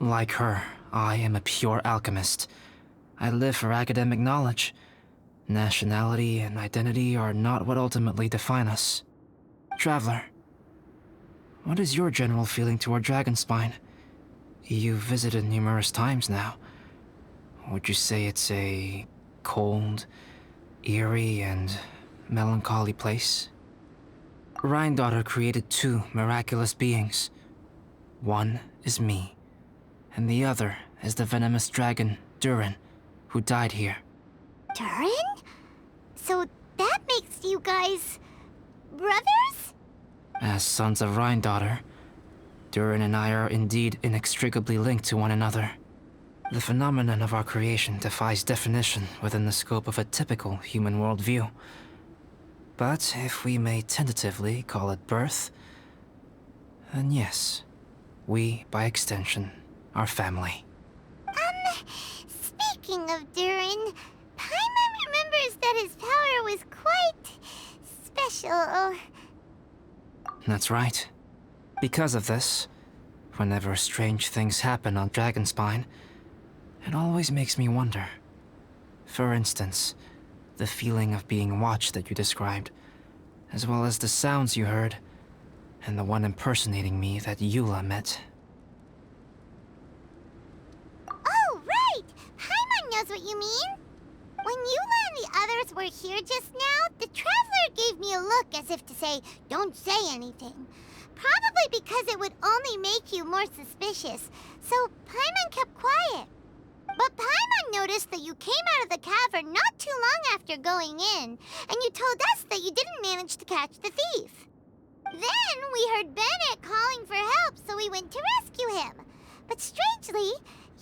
Like her, I am a pure alchemist. I live for academic knowledge. Nationality and identity are not what ultimately define us. Traveler, what is your general feeling toward Dragonspine? You've visited numerous times now. Would you say it's a cold, eerie, and melancholy place? Rhine-daughter created two miraculous beings. One is me, and the other is the venomous dragon, Durin, who died here. Durin? So that makes you guys... brothers? As sons of Rhine-daughter, Durin and I are indeed inextricably linked to one another. The phenomenon of our creation defies definition within the scope of a typical human worldview. But if we may tentatively call it birth, then yes, we, by extension, are family. Speaking of Durin, Paimon remembers that his power was quite... special. That's right. Because of this, whenever strange things happen on Dragonspine, it always makes me wonder. For instance, the feeling of being watched that you described, as well as the sounds you heard, and the one impersonating me that Eula met. Oh, right! Paimon knows what you mean! When Eula and the others were here just now, the Traveler gave me a look as if to say, don't say anything. Probably because it would only make you more suspicious, so Paimon kept quiet. But Paimon noticed that you came out of the cavern not too long after going in, and you told us that you didn't manage to catch the thief. Then we heard Bennett calling for help, so we went to rescue him. But strangely,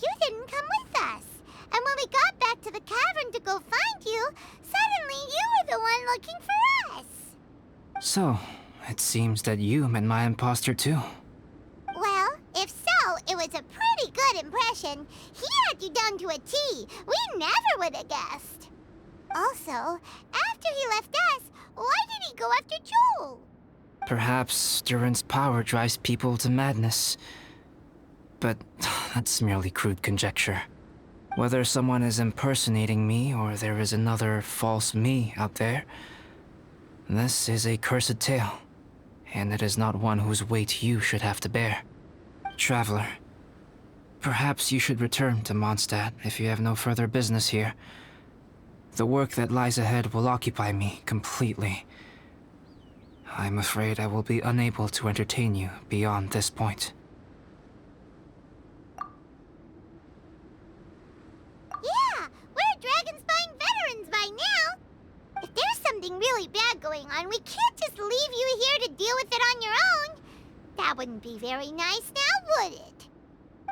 you didn't come with us. And when we got back to the cavern to go find you, suddenly you were the one looking for us. So, it seems that you met my imposter too. Well, if so, it was a pretty good impression. He had you down to a T. We never would have guessed. Also, after he left us, why did he go after Joel? Perhaps Durin's power drives people to madness. But that's merely crude conjecture. Whether someone is impersonating me or there is another false me out there, this is a cursed tale, and it is not one whose weight you should have to bear. Traveler, perhaps you should return to Mondstadt if you have no further business here. The work that lies ahead will occupy me completely. I'm afraid I will be unable to entertain you beyond this point. Yeah, we're Dragonspine veterans by now. If there's something really bad going on, we can't just leave you here to deal with it on your own. That wouldn't be very nice now, would it?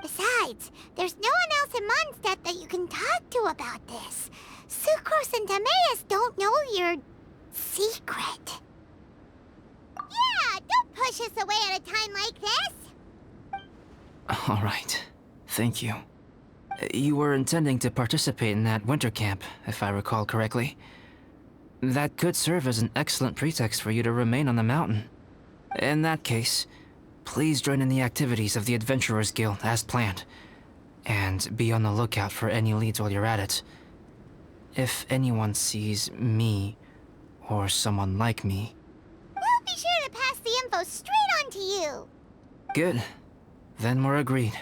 Besides, there's no one else in Mondstadt that you can talk to about this. Sucrose and Timaeus don't know your secret. Yeah, don't push us away at a time like this. All right. Thank you. You were intending to participate in that winter camp, if I recall correctly. That could serve as an excellent pretext for you to remain on the mountain. In that case, please join in the activities of the Adventurers Guild as planned, and be on the lookout for any leads while you're at it. If anyone sees me, or someone like me... We'll be sure to pass the info straight on to you. Good. Then we're agreed.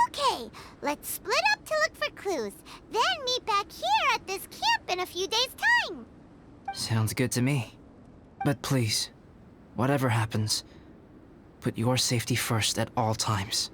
Okay, let's split up to look for clues, then meet back here at this camp in a few days' time. Sounds good to me. But please, whatever happens, put your safety first at all times.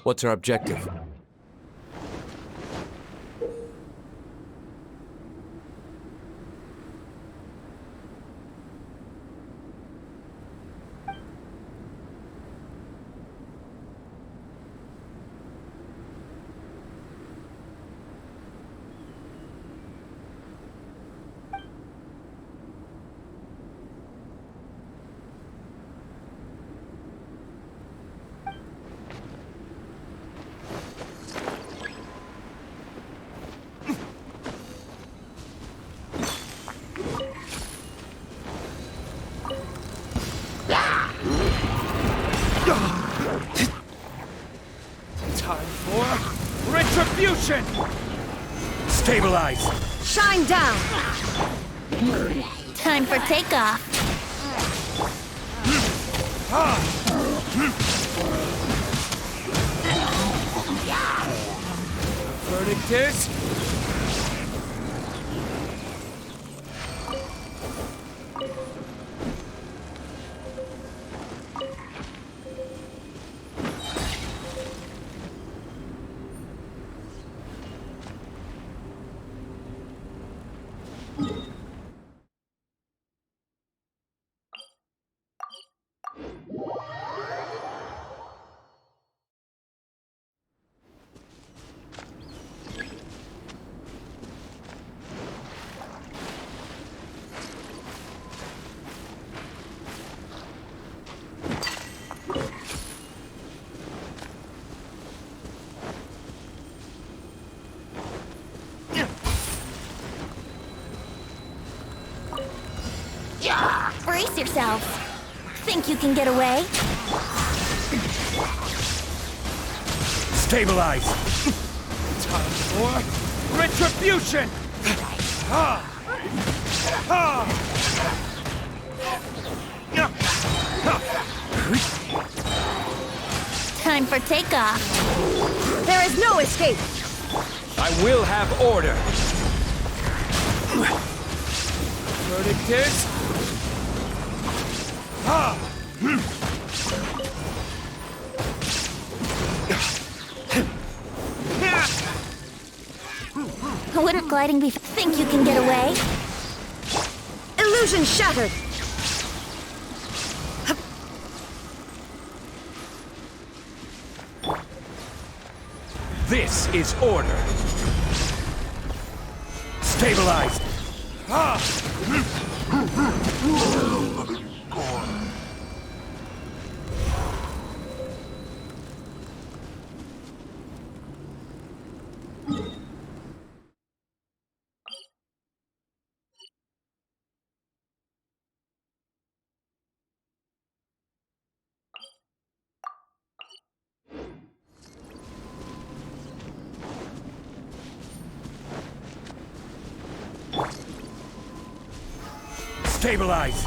What's our objective? Time for retribution! Stabilize! Shine down! Time for takeoff. Verdict is... Brace yourselves. Think you can get away? Stabilize! Time for retribution! Time for takeoff. There is no escape! I will have order! Verdict is... Wouldn't gliding be... Think you can get away? Illusion shattered! This is order! Stabilized! Stabilize!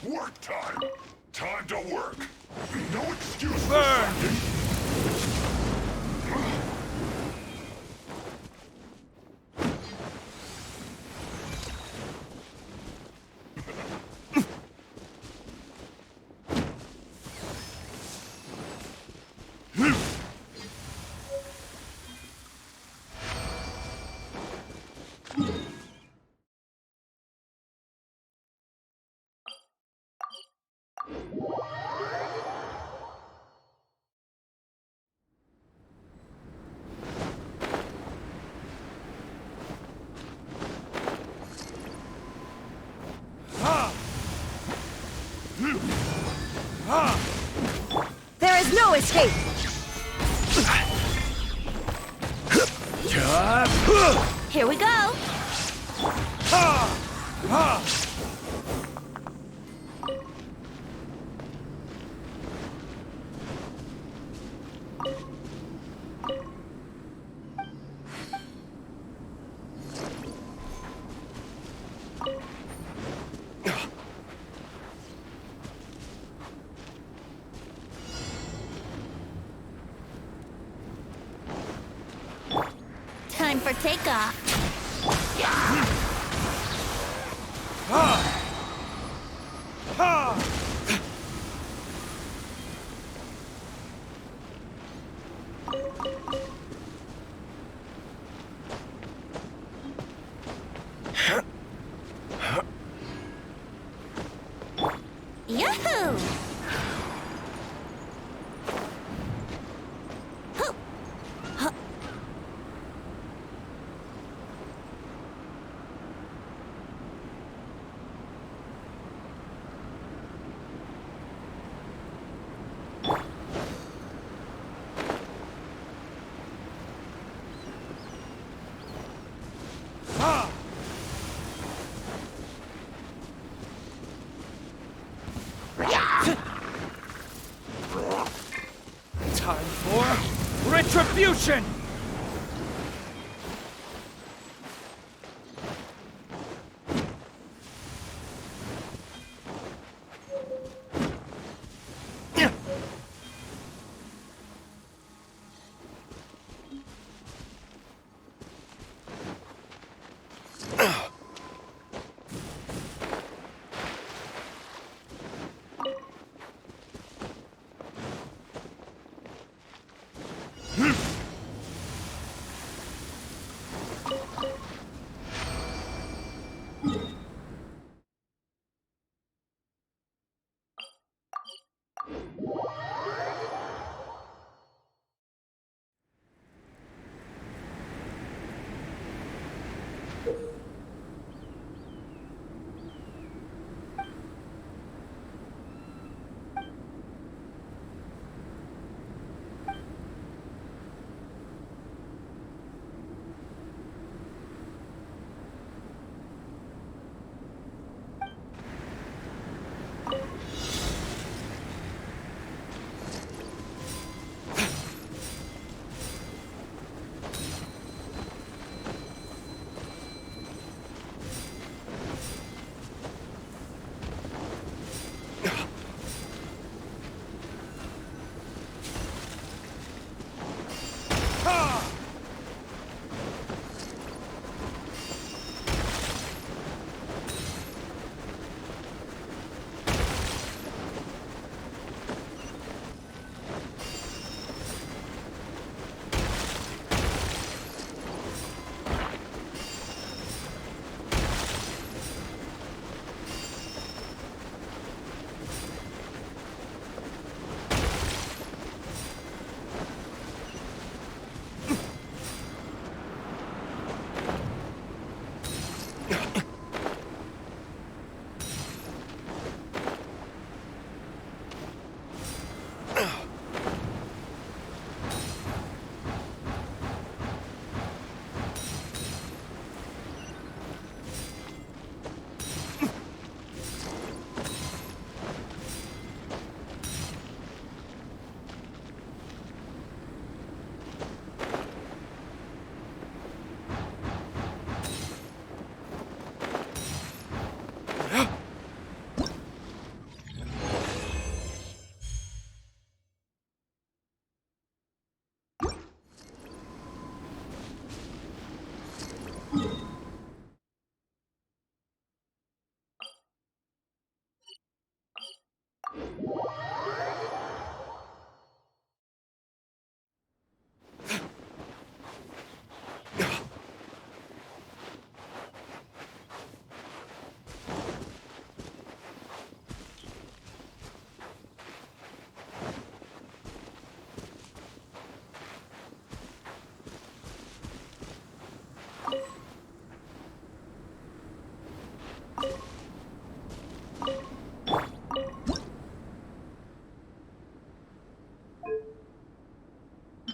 Work time! Time to work! No excuse for Burn! slacking! There is no escape! Here we go. for takeoff. Yahoo! Time for retribution!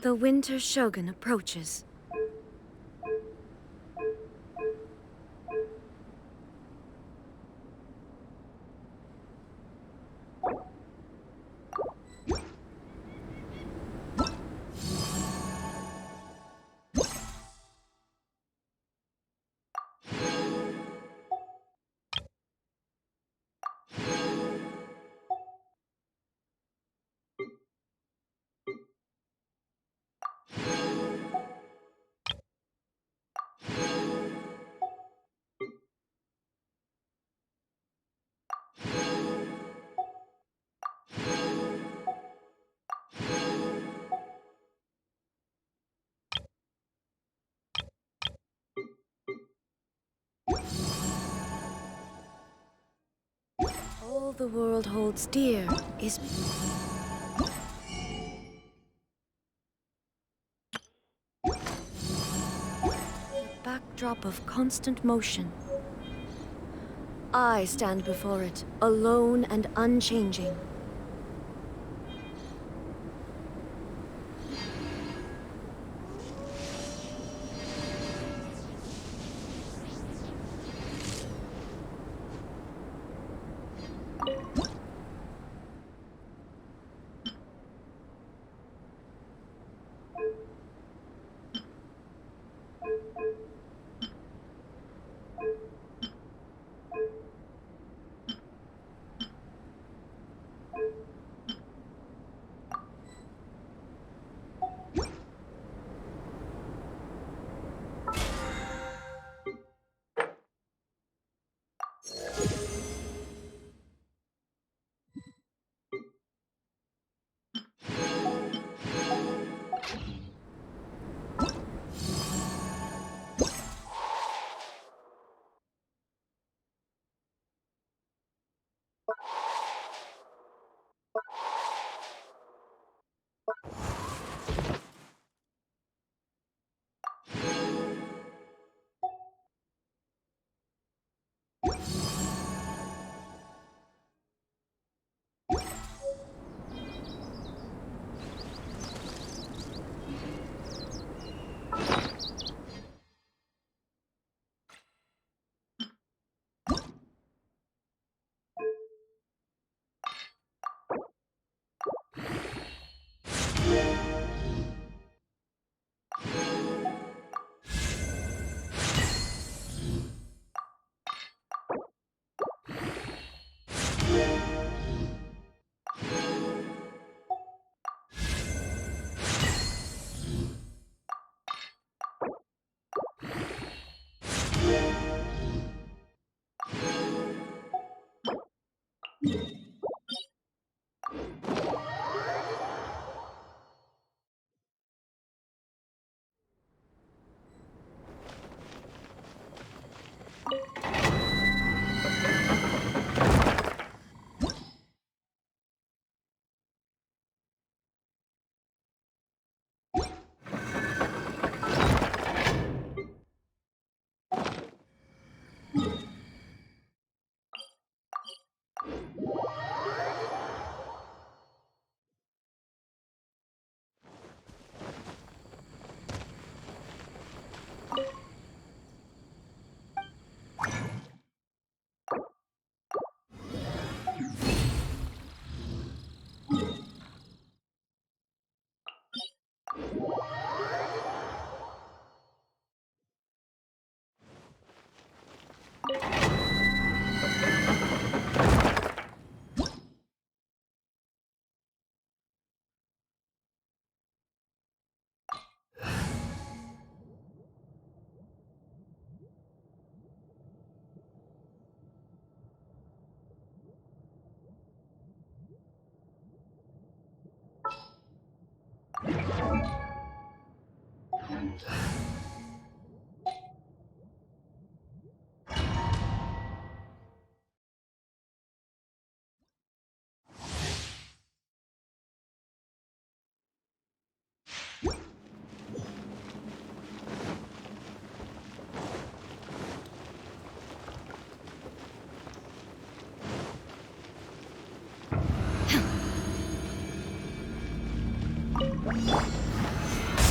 The Winter Shogun approaches. All the world holds dear is... a backdrop of constant motion. I stand before it, alone and unchanging.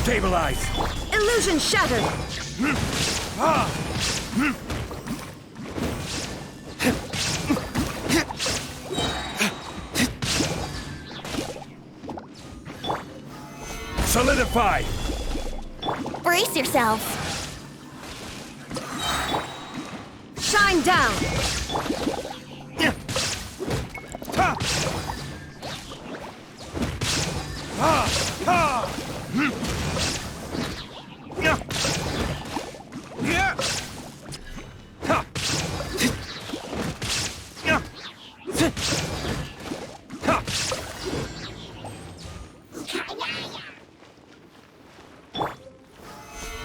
Stabilize! Illusion shattered! Solidify! Brace yourselves. Shine down!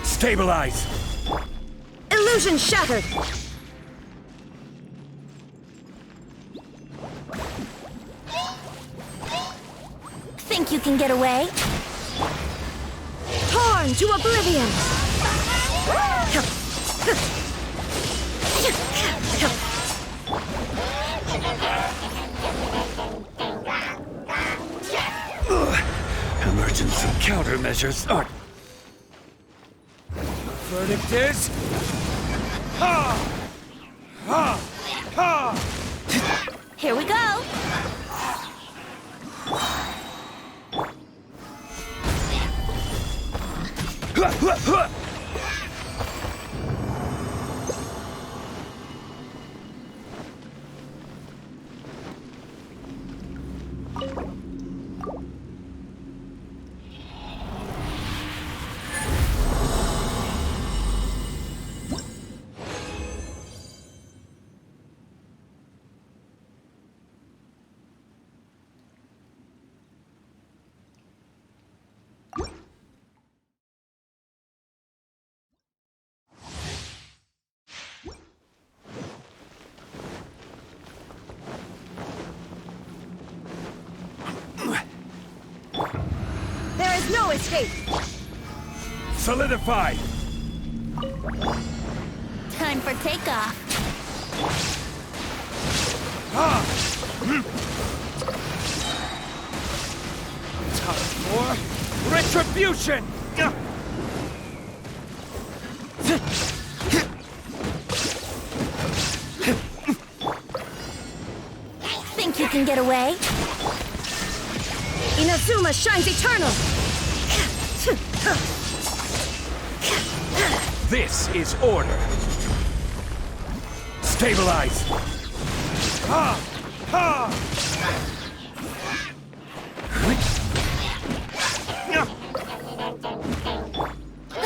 Stabilize! Illusion shattered! Think you can get away? Torn to oblivion! Emergency countermeasures are... Verdict is... Ha! Ha! Ha! Here we go! There is no escape! Solidified! Time for takeoff. Time for retribution! Think you can get away? Inazuma shines eternal! This is order. Stabilize! Ha! Ha!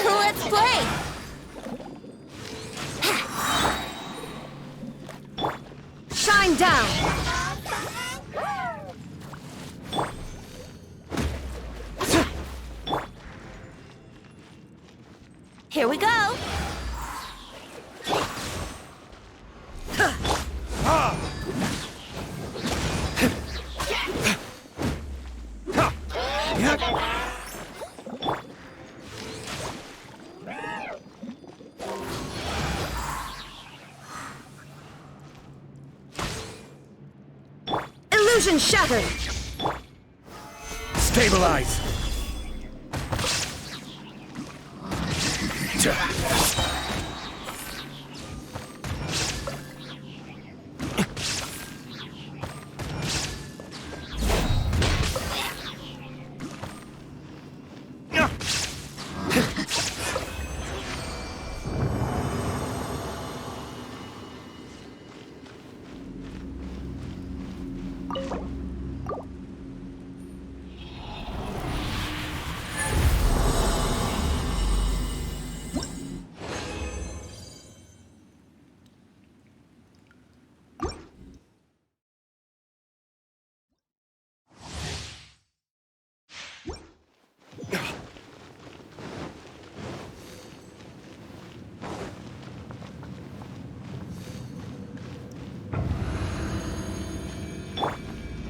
Let's play! Shine down! Here we go! Illusion shattered! Stabilize!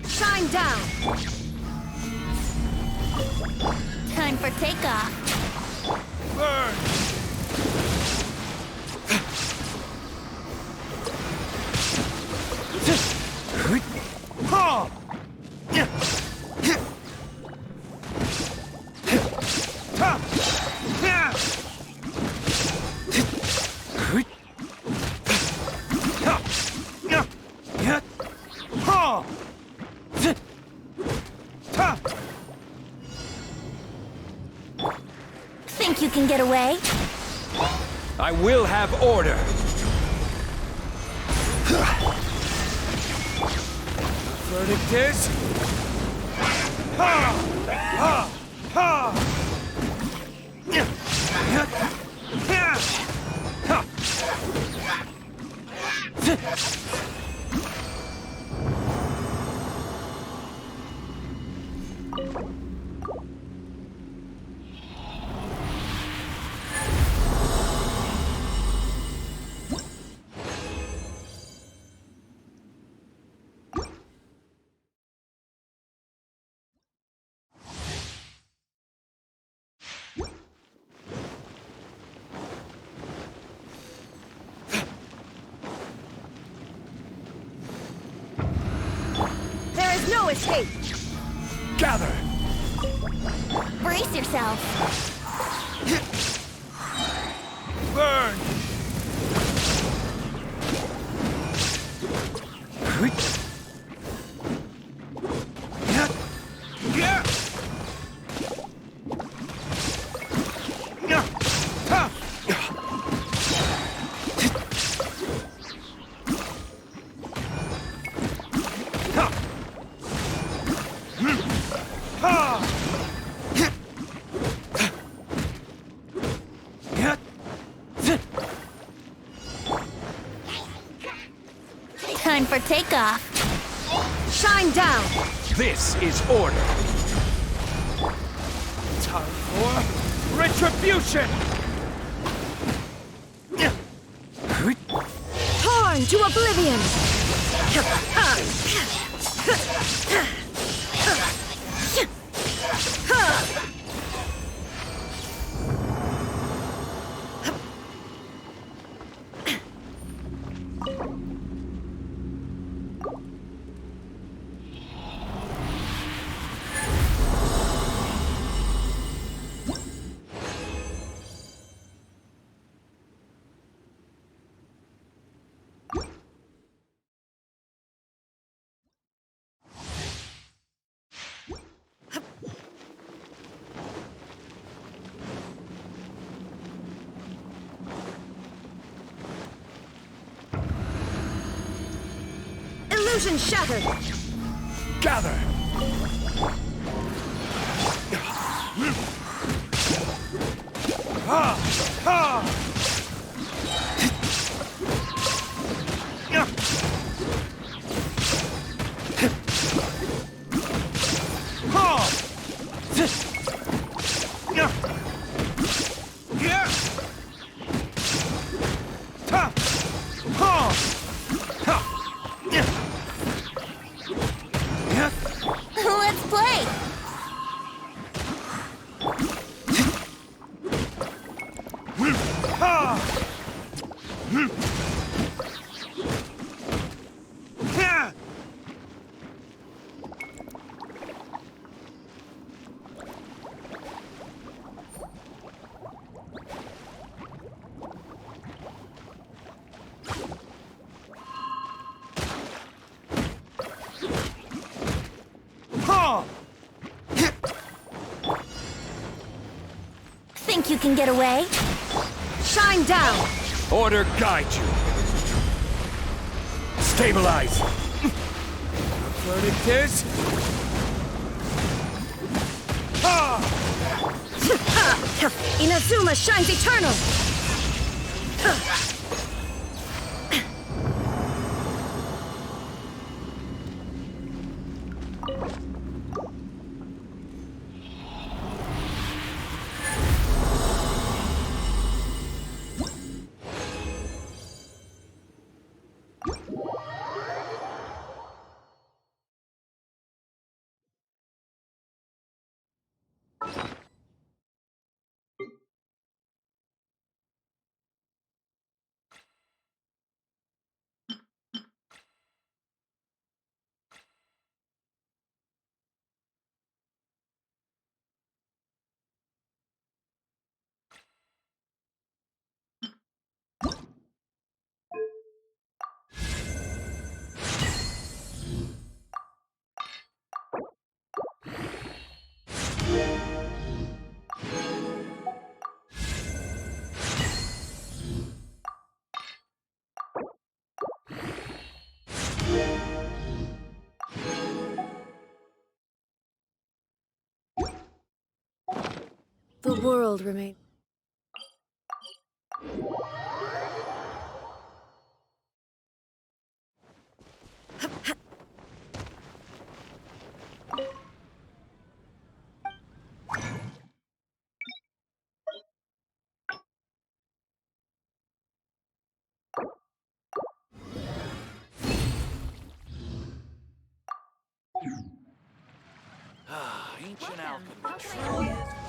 Shine down! Time for takeoff. Burn! Ha! Think you can get away? I will have order. Verdict is... Ha! Ha! Ha! Snow escape! Gather! Brace yourself. Burn! Time for takeoff. Shine down! This is order. Time for retribution! Torn to oblivion! Illusion shattered! Gather! Ha! Ha! Let's play! Think you can get away? Shine down! Order guide you. Stabilize. The verdict is... Inazuma shines eternal! The world remains. Ancient alchemy truly is.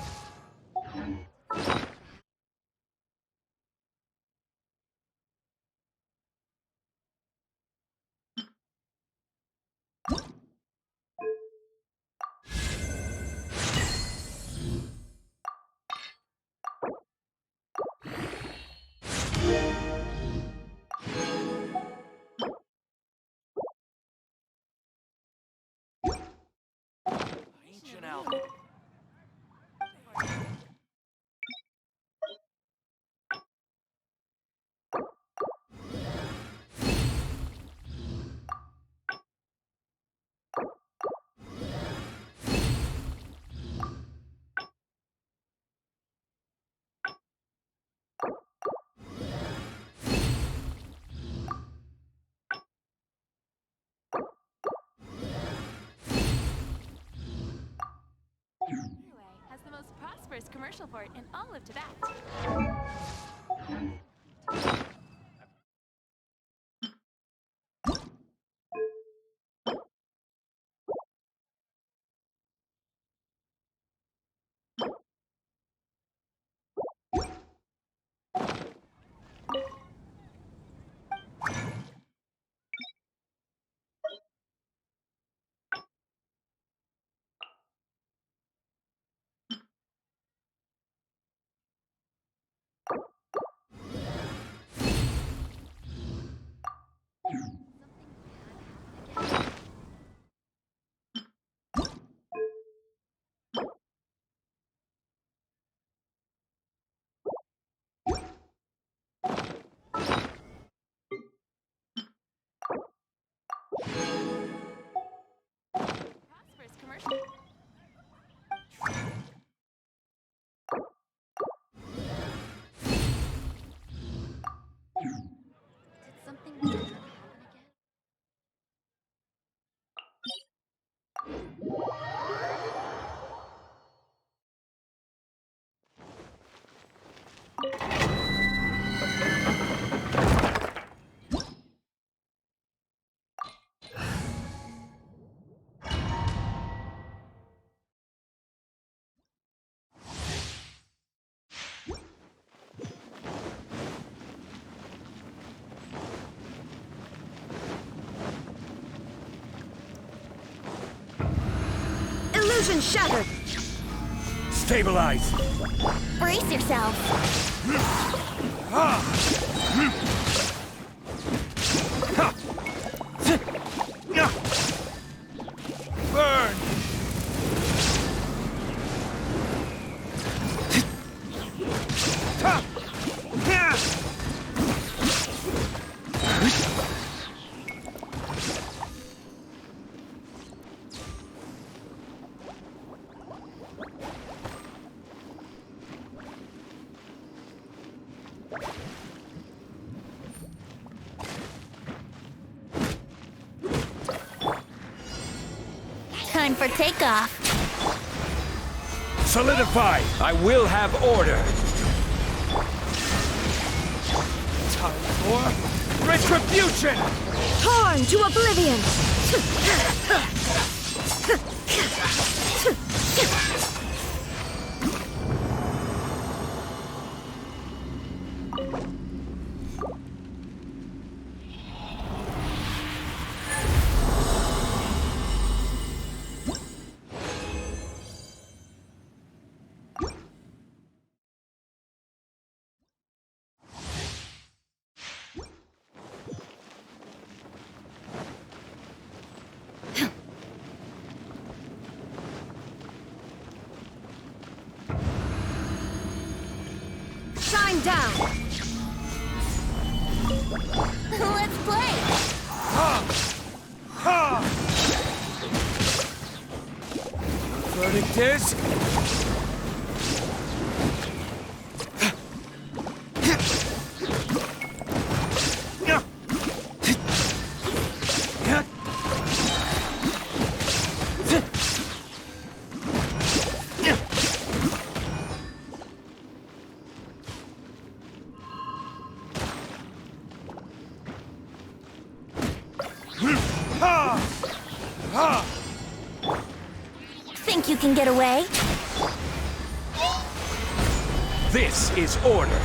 prosperous commercial port in all of Tibet. Prosperous commercial. Did something bad happen again? Illusion shattered! Stabilize! Brace yourself. Burn! Time for takeoff. Solidify! I will have order! Time for retribution! Torn to oblivion! Shine down! Let's play. Verdict is... Think you can get away? This is order!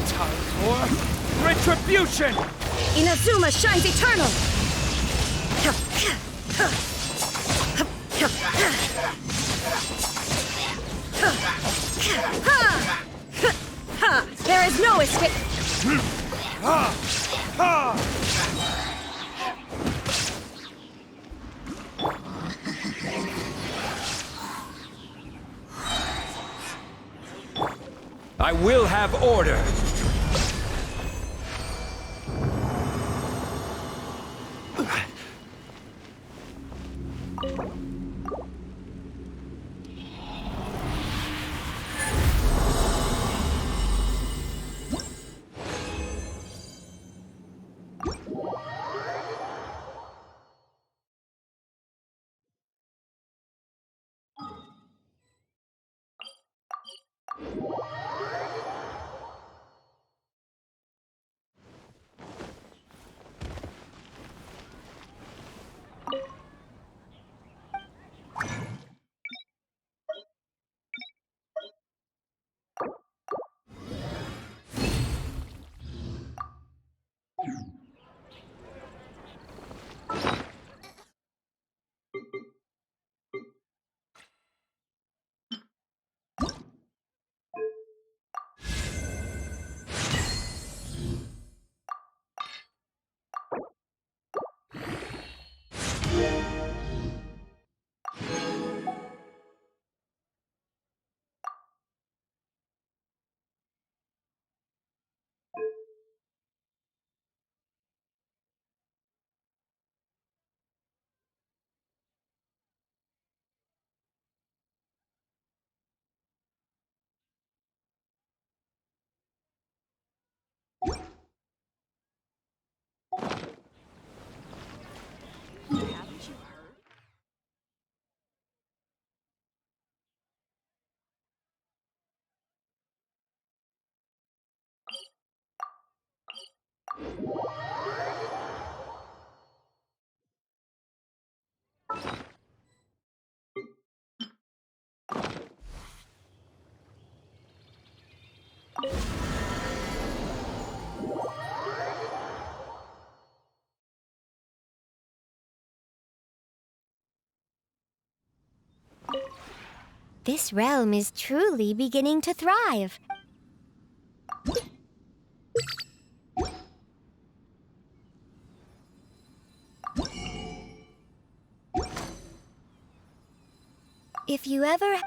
Time for retribution! Inazuma shines eternal! There is no escape! I will have order! This realm is truly beginning to thrive. If you ever...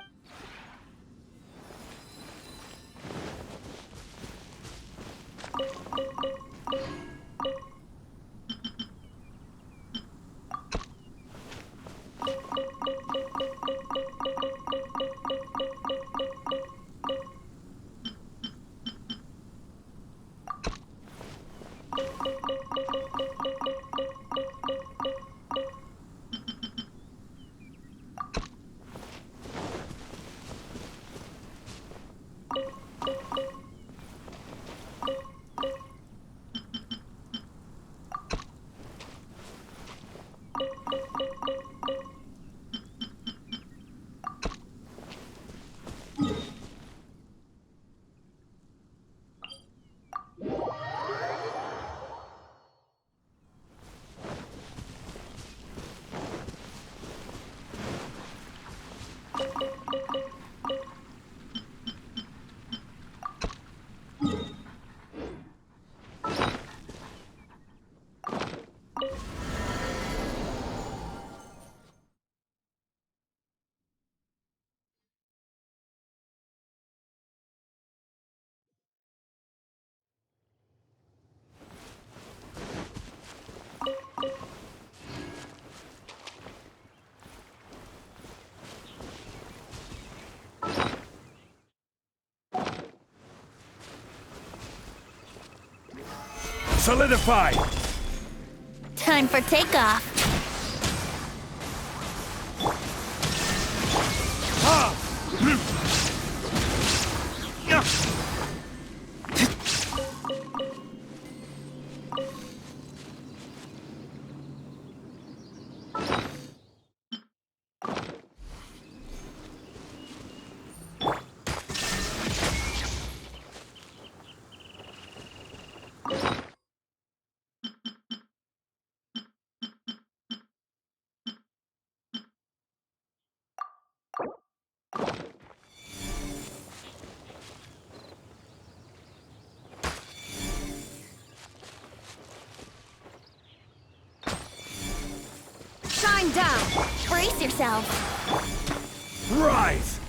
Solidify! Time for takeoff. Shine down! Brace yourself. Rise!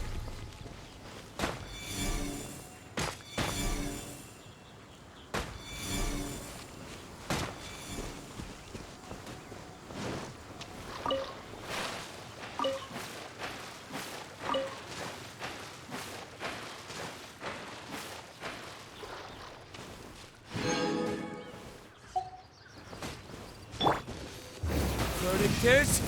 Verdict is...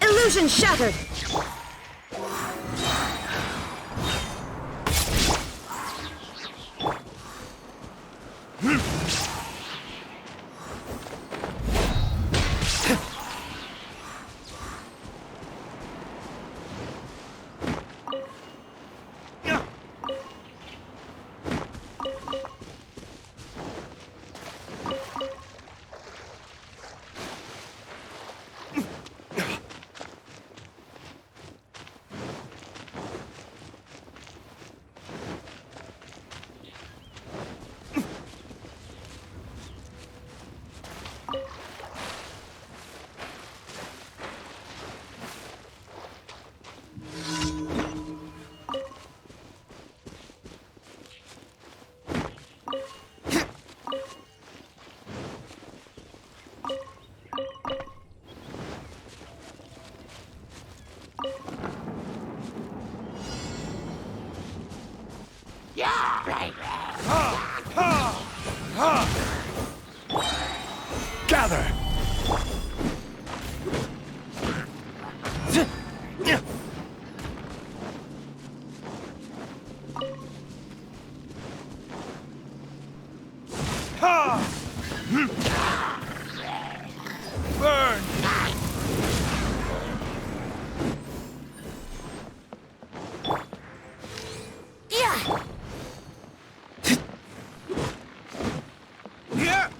Illusion shattered! Gather! Burn! Yeah! Yeah!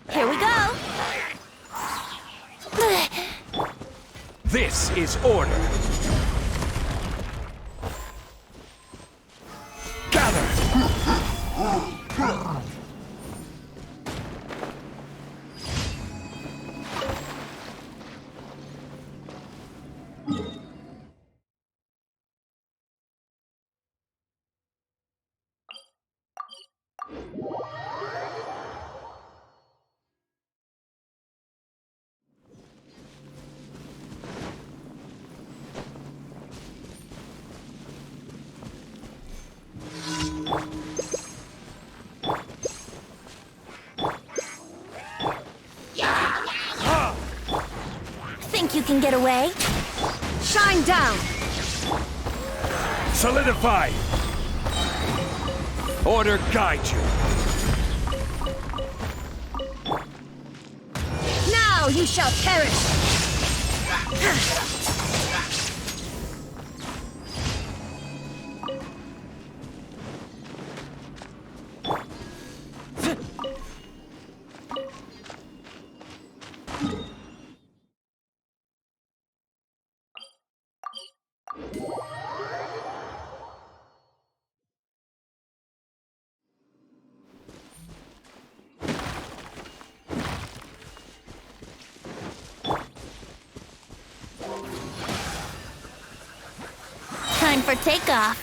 Here we go! This is order. Gather! Think you can get away? Shine down! Solidify! Order guide you. Now you shall perish! Time for takeoff.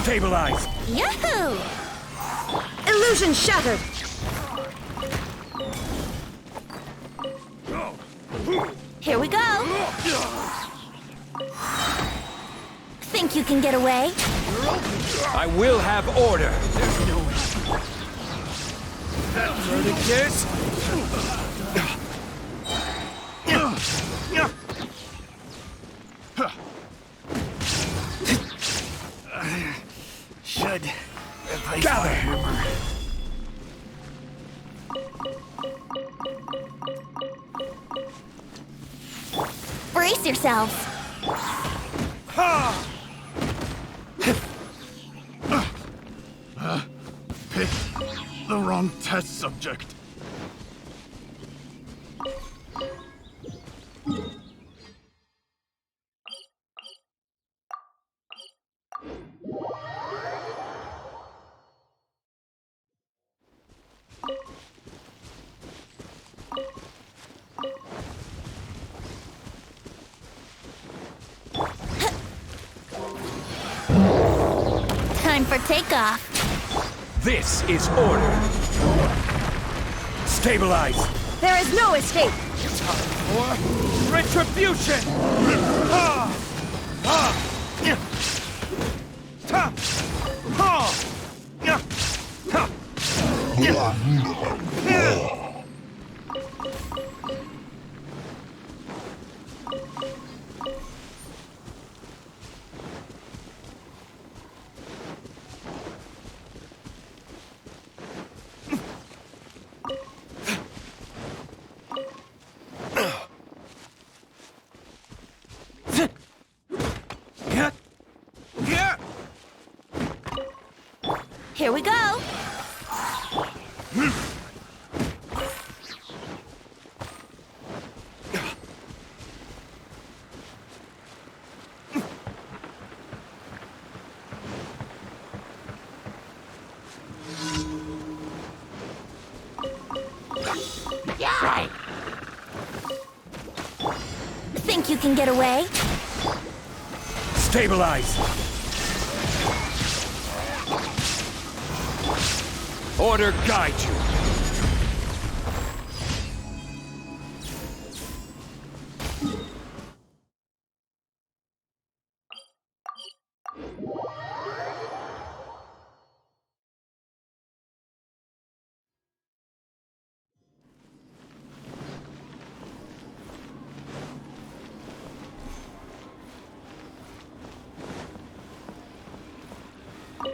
Stabilize! Yahoo! Illusion shattered! Here we go! Think you can get away? I will have order. Tourniquet! Should replace my hammer. Brace yourselves! Picked the wrong test subject. Time for takeoff. This is order. Stabilize. There is no escape. For retribution. Here we go. Think you can get away? Stabilize! Order guide you!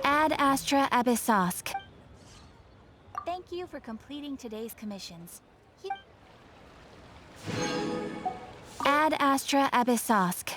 Ad Astra Abyssosk. Thank you for completing today's commissions. Ad Astra Abyssosk.